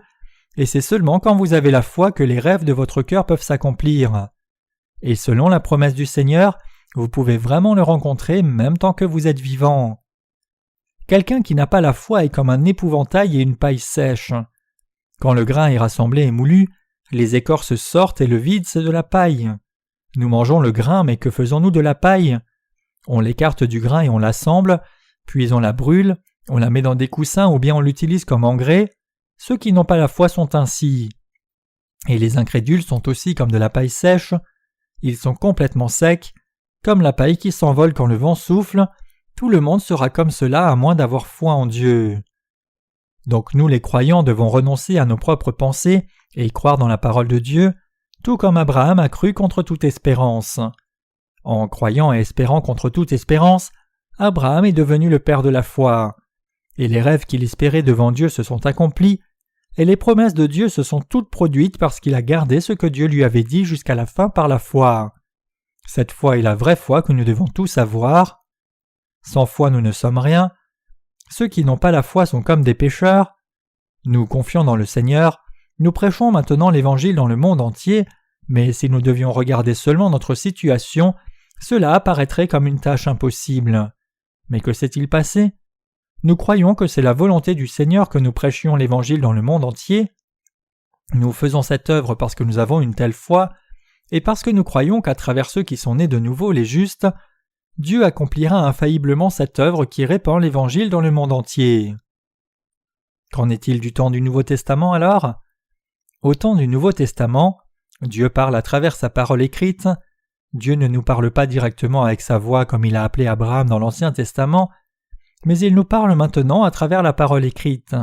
et c'est seulement quand vous avez la foi que les rêves de votre cœur peuvent s'accomplir. Et selon la promesse du Seigneur, vous pouvez vraiment le rencontrer même tant que vous êtes vivant. Quelqu'un qui n'a pas la foi est comme un épouvantail et une paille sèche. Quand le grain est rassemblé et moulu, Les écorces sortent et le vide c'est de la paille. Nous mangeons le grain, mais que faisons-nous de la paille? On l'écarte du grain et on l'assemble, puis on la brûle, on la met dans des coussins ou bien on l'utilise comme engrais. Ceux qui n'ont pas la foi sont ainsi. Et les incrédules sont aussi comme de la paille sèche. Ils sont complètement secs, comme la paille qui s'envole quand le vent souffle. Tout le monde sera comme cela à moins d'avoir foi en Dieu. Donc nous les croyants devons renoncer à nos propres pensées et croire dans la parole de Dieu, tout comme Abraham a cru contre toute espérance. En croyant et espérant contre toute espérance, Abraham est devenu le père de la foi. Et les rêves qu'il espérait devant Dieu se sont accomplis, et les promesses de Dieu se sont toutes produites parce qu'il a gardé ce que Dieu lui avait dit jusqu'à la fin par la foi. Cette foi est la vraie foi que nous devons tous avoir. Sans foi nous ne sommes rien. Ceux qui n'ont pas la foi sont comme des pécheurs. Nous confions dans le Seigneur, nous prêchons maintenant l'Évangile dans le monde entier, mais si nous devions regarder seulement notre situation, cela apparaîtrait comme une tâche impossible. Mais que s'est-il passé? Nous croyons que c'est la volonté du Seigneur que nous prêchions l'Évangile dans le monde entier. Nous faisons cette œuvre parce que nous avons une telle foi, et parce que nous croyons qu'à travers ceux qui sont nés de nouveau, les justes, Dieu accomplira infailliblement cette œuvre qui répand l'Évangile dans le monde entier. Qu'en est-il du temps du Nouveau Testament alors? Au temps du Nouveau Testament, Dieu parle à travers sa parole écrite. Dieu ne nous parle pas directement avec sa voix comme il a appelé Abraham dans l'Ancien Testament, mais il nous parle maintenant à travers la parole écrite.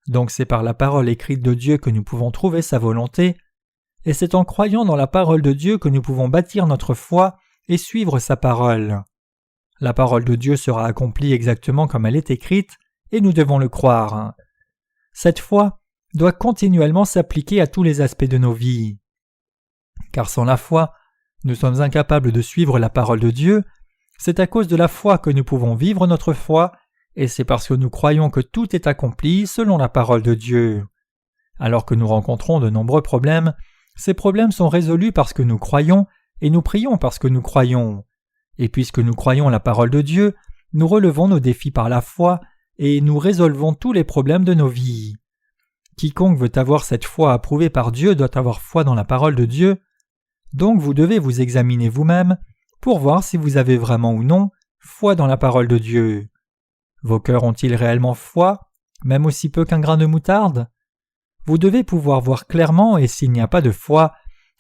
Donc c'est par la parole écrite de Dieu que nous pouvons trouver sa volonté, et c'est en croyant dans la parole de Dieu que nous pouvons bâtir notre foi et suivre sa parole. La parole de Dieu sera accomplie exactement comme elle est écrite, et nous devons le croire. Cette foi doit continuellement s'appliquer à tous les aspects de nos vies. Car sans la foi, nous sommes incapables de suivre la parole de Dieu. C'est à cause de la foi que nous pouvons vivre notre foi, et c'est parce que nous croyons que tout est accompli selon la parole de Dieu. Alors que nous rencontrons de nombreux problèmes, ces problèmes sont résolus parce que nous croyons, et nous prions parce que nous croyons. Et puisque nous croyons la parole de Dieu, nous relevons nos défis par la foi, et nous résolvons tous les problèmes de nos vies. Quiconque veut avoir cette foi approuvée par Dieu doit avoir foi dans la parole de Dieu. Donc vous devez vous examiner vous-même pour voir si vous avez vraiment ou non foi dans la parole de Dieu. Vos cœurs ont-ils réellement foi, même aussi peu qu'un grain de moutarde? Vous devez pouvoir voir clairement, et s'il n'y a pas de foi,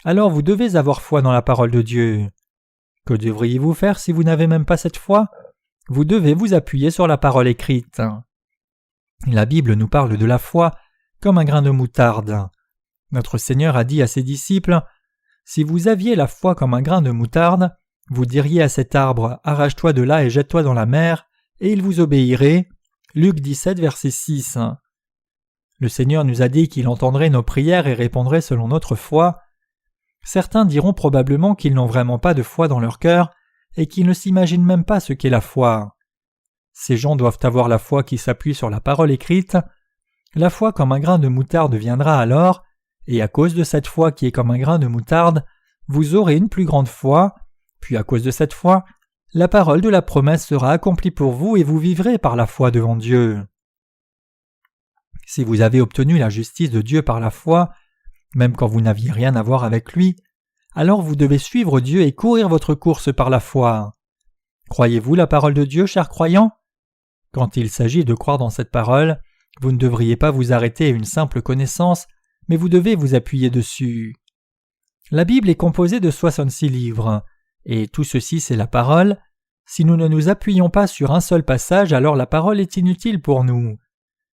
alors vous devez avoir foi dans la parole de Dieu. Que devriez-vous faire si vous n'avez même pas cette foi? Vous devez vous appuyer sur la parole écrite. La Bible nous parle de la foi comme un grain de moutarde. Notre Seigneur a dit à ses disciples, « Si vous aviez la foi comme un grain de moutarde, vous diriez à cet arbre, arrache-toi de là et jette-toi dans la mer, et il vous obéirait. » Luc 17, verset 6. Le Seigneur nous a dit qu'il entendrait nos prières et répondrait selon notre foi. Certains diront probablement qu'ils n'ont vraiment pas de foi dans leur cœur et qu'ils ne s'imaginent même pas ce qu'est la foi. Ces gens doivent avoir la foi qui s'appuie sur la parole écrite. La foi comme un grain de moutarde viendra alors, et à cause de cette foi qui est comme un grain de moutarde, vous aurez une plus grande foi, puis à cause de cette foi, la parole de la promesse sera accomplie pour vous et vous vivrez par la foi devant Dieu. Si vous avez obtenu la justice de Dieu par la foi, même quand vous n'aviez rien à voir avec lui, alors vous devez suivre Dieu et courir votre course par la foi. Croyez-vous la parole de Dieu, chers croyants? Quand il s'agit de croire dans cette parole, vous ne devriez pas vous arrêter à une simple connaissance, mais vous devez vous appuyer dessus. La Bible est composée de 66 livres, et tout ceci c'est la parole. Si nous ne nous appuyons pas sur un seul passage, alors la parole est inutile pour nous.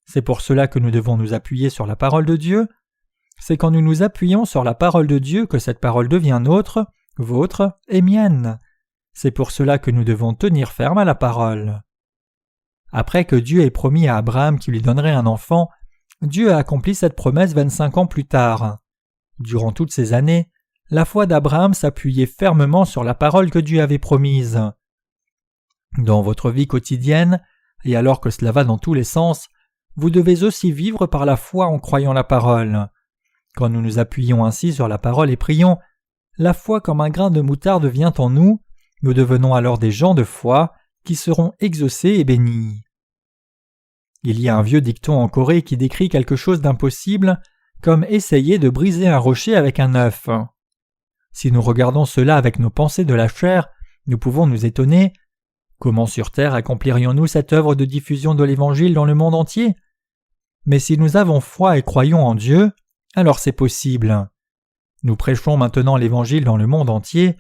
C'est pour cela que nous devons nous appuyer sur la parole de Dieu. C'est quand nous nous appuyons sur la parole de Dieu que cette parole devient nôtre, vôtre et mienne. C'est pour cela que nous devons tenir ferme à la parole. Après que Dieu ait promis à Abraham qu'il lui donnerait un enfant, Dieu a accompli cette promesse 25 ans plus tard. Durant toutes ces années, la foi d'Abraham s'appuyait fermement sur la parole que Dieu avait promise. Dans votre vie quotidienne, et alors que cela va dans tous les sens, vous devez aussi vivre par la foi en croyant la parole. Quand nous nous appuyons ainsi sur la parole et prions, la foi comme un grain de moutarde vient en nous, nous devenons alors des gens de foi qui seront exaucés et bénis. Il y a un vieux dicton en Corée qui décrit quelque chose d'impossible, comme essayer de briser un rocher avec un œuf. Si nous regardons cela avec nos pensées de la chair, nous pouvons nous étonner. Comment sur terre accomplirions-nous cette œuvre de diffusion de l'Évangile dans le monde entier? Mais si nous avons foi et croyons en Dieu, alors c'est possible. Nous prêchons maintenant l'Évangile dans le monde entier.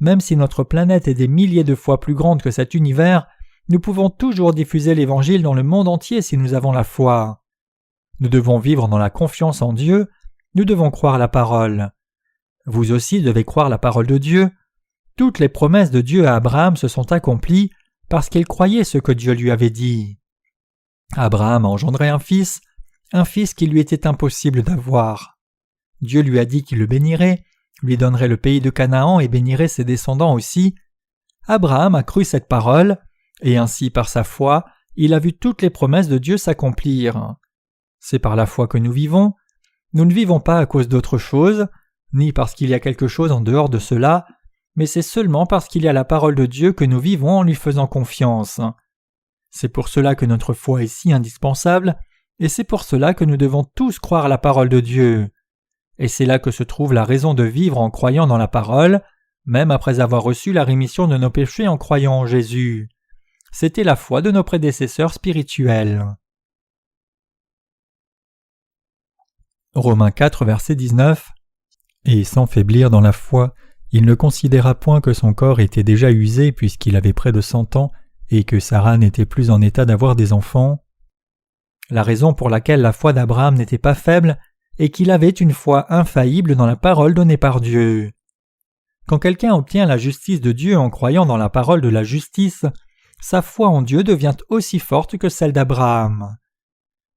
Même si notre planète est des milliers de fois plus grande que cet univers, nous pouvons toujours diffuser l'Évangile dans le monde entier si nous avons la foi. Nous devons vivre dans la confiance en Dieu, nous devons croire la parole. Vous aussi devez croire la parole de Dieu. Toutes les promesses de Dieu à Abraham se sont accomplies parce qu'il croyait ce que Dieu lui avait dit. Abraham a engendré un fils qui lui était impossible d'avoir. Dieu lui a dit qu'il le bénirait, lui donnerait le pays de Canaan et bénirait ses descendants aussi. Abraham a cru cette parole, et ainsi par sa foi, il a vu toutes les promesses de Dieu s'accomplir. C'est par la foi que nous vivons. Nous ne vivons pas à cause d'autre chose, ni parce qu'il y a quelque chose en dehors de cela, mais c'est seulement parce qu'il y a la parole de Dieu que nous vivons en lui faisant confiance. C'est pour cela que notre foi est si indispensable, et c'est pour cela que nous devons tous croire la parole de Dieu. Et c'est là que se trouve la raison de vivre en croyant dans la parole, même après avoir reçu la rémission de nos péchés en croyant en Jésus. C'était la foi de nos prédécesseurs spirituels. Romains 4, verset 19. Et sans faiblir dans la foi, il ne considéra point que son corps était déjà usé puisqu'il avait près de 100 ans et que Sarah n'était plus en état d'avoir des enfants. La raison pour laquelle la foi d'Abraham n'était pas faible est qu'il avait une foi infaillible dans la parole donnée par Dieu. Quand quelqu'un obtient la justice de Dieu en croyant dans la parole de la justice, sa foi en Dieu devient aussi forte que celle d'Abraham.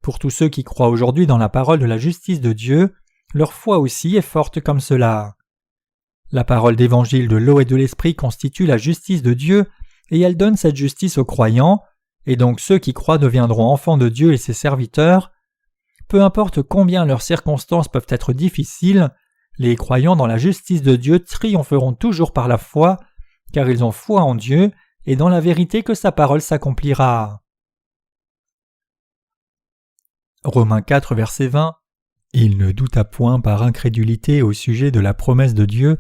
Pour tous ceux qui croient aujourd'hui dans la parole de la justice de Dieu, leur foi aussi est forte comme cela. La parole d'évangile de l'eau et de l'esprit constitue la justice de Dieu et elle donne cette justice aux croyants, et donc ceux qui croient deviendront enfants de Dieu et ses serviteurs. Peu importe combien leurs circonstances peuvent être difficiles, les croyants dans la justice de Dieu triompheront toujours par la foi, car ils ont foi en Dieu et dans la vérité que sa parole s'accomplira. Romains 4, verset 20. Il ne douta point par incrédulité au sujet de la promesse de Dieu,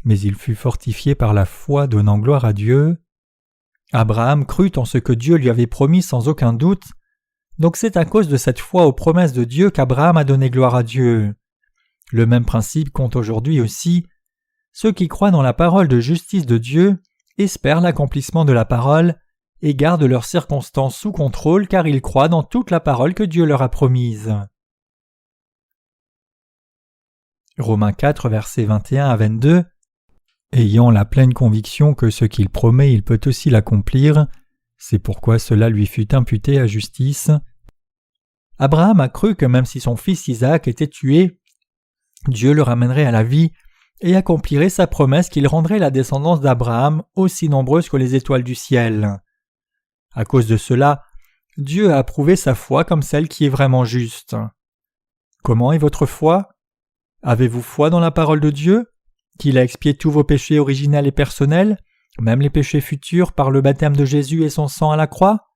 mais il fut fortifié par la foi, donnant gloire à Dieu. Abraham crut en ce que Dieu lui avait promis sans aucun doute, donc c'est à cause de cette foi aux promesses de Dieu qu'Abraham a donné gloire à Dieu. Le même principe compte aujourd'hui aussi. Ceux qui croient dans la parole de justice de Dieu espèrent l'accomplissement de la parole et gardent leurs circonstances sous contrôle car ils croient dans toute la parole que Dieu leur a promise. Romains 4, versets 21 à 22. Ayant la pleine conviction que ce qu'il promet il peut aussi l'accomplir, c'est pourquoi cela lui fut imputé à justice. Abraham a cru que même si son fils Isaac était tué, Dieu le ramènerait à la vie et accomplirait sa promesse qu'il rendrait la descendance d'Abraham aussi nombreuse que les étoiles du ciel. À cause de cela, Dieu a approuvé sa foi comme celle qui est vraiment juste. Comment est votre foi? Avez-vous foi dans la parole de Dieu, qu'il a expié tous vos péchés originels et personnels, même les péchés futurs par le baptême de Jésus et son sang à la croix?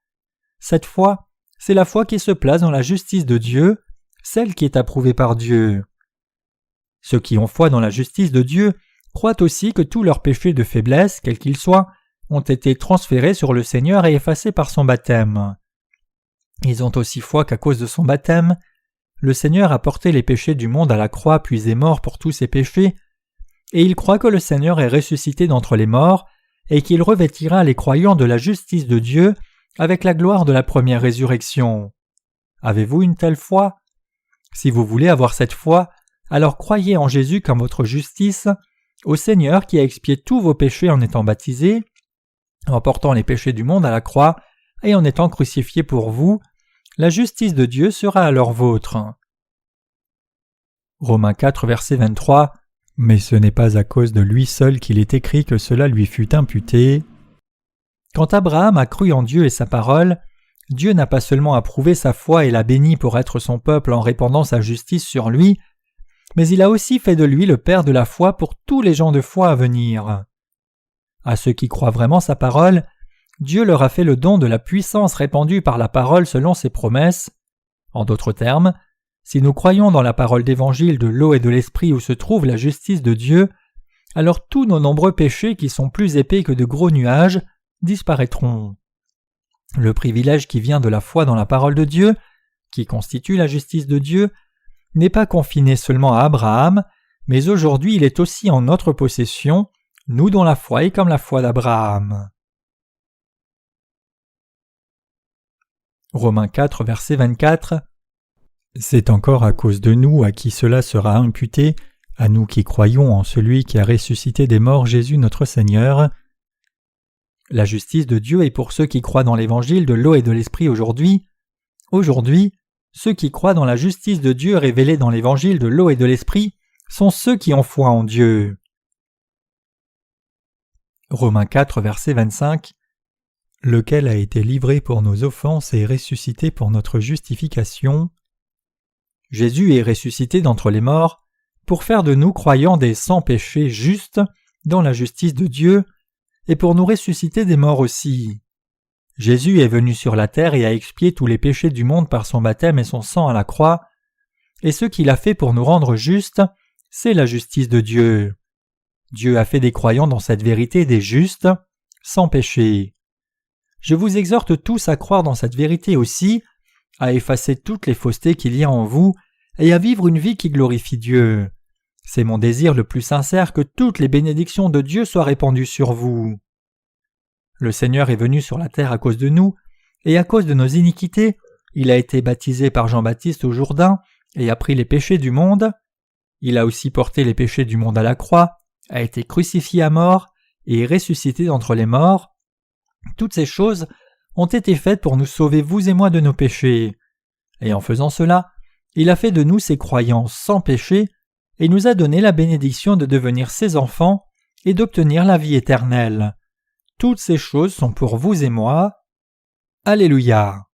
Cette foi, c'est la foi qui se place dans la justice de Dieu, celle qui est approuvée par Dieu. Ceux qui ont foi dans la justice de Dieu croient aussi que tous leurs péchés de faiblesse, quels qu'ils soient, ont été transférés sur le Seigneur et effacés par son baptême. Ils ont aussi foi qu'à cause de son baptême, le Seigneur a porté les péchés du monde à la croix puis est mort pour tous ses péchés, et ils croient que le Seigneur est ressuscité d'entre les morts et qu'il revêtira les croyants de la justice de Dieu avec la gloire de la première résurrection. Avez-vous une telle foi? Si vous voulez avoir cette foi, alors croyez en Jésus comme votre justice, au Seigneur qui a expié tous vos péchés en étant baptisé, en portant les péchés du monde à la croix et en étant crucifié pour vous. La justice de Dieu sera alors vôtre. Romains 4, verset 23. Mais ce n'est pas à cause de lui seul qu'il est écrit que cela lui fut imputé. Quand Abraham a cru en Dieu et sa parole, Dieu n'a pas seulement approuvé sa foi et l'a béni pour être son peuple en répandant sa justice sur lui, mais il a aussi fait de lui le père de la foi pour tous les gens de foi à venir. À ceux qui croient vraiment sa parole, Dieu leur a fait le don de la puissance répandue par la parole selon ses promesses. En d'autres termes, Si nous croyons dans la parole d'évangile de l'eau et de l'esprit où se trouve la justice de Dieu, alors tous nos nombreux péchés qui sont plus épais que de gros nuages disparaîtront. Le privilège qui vient de la foi dans la parole de Dieu, qui constitue la justice de Dieu, n'est pas confiné seulement à Abraham, mais aujourd'hui il est aussi en notre possession, nous dont la foi est comme la foi d'Abraham. Romains 4, verset 24. C'est encore à cause de nous à qui cela sera imputé, à nous qui croyons en celui qui a ressuscité des morts Jésus notre Seigneur. La justice de Dieu est pour ceux qui croient dans l'évangile de l'eau et de l'esprit aujourd'hui. Aujourd'hui, ceux qui croient dans la justice de Dieu révélée dans l'évangile de l'eau et de l'esprit sont ceux qui ont foi en Dieu. Romains 4, verset 25. Lequel a été livré pour nos offenses et ressuscité pour notre justification. Jésus est ressuscité d'entre les morts pour faire de nous croyants des sans péché justes dans la justice de Dieu et pour nous ressusciter des morts aussi. Jésus est venu sur la terre et a expié tous les péchés du monde par son baptême et son sang à la croix, et ce qu'il a fait pour nous rendre justes, c'est la justice de Dieu. Dieu a fait des croyants dans cette vérité des justes, sans péché. Je vous exhorte tous à croire dans cette vérité aussi, à effacer toutes les faussetés qu'il y a en vous et à vivre une vie qui glorifie Dieu. C'est mon désir le plus sincère que toutes les bénédictions de Dieu soient répandues sur vous. Le Seigneur est venu sur la terre à cause de nous, et à cause de nos iniquités, il a été baptisé par Jean-Baptiste au Jourdain et a pris les péchés du monde. Il a aussi porté les péchés du monde à la croix, a été crucifié à mort et est ressuscité d'entre les morts. Toutes ces choses ont été faites pour nous sauver vous et moi de nos péchés. Et en faisant cela, il a fait de nous ses croyants sans péché et nous a donné la bénédiction de devenir ses enfants et d'obtenir la vie éternelle. Toutes ces choses sont pour vous et moi. Alléluia.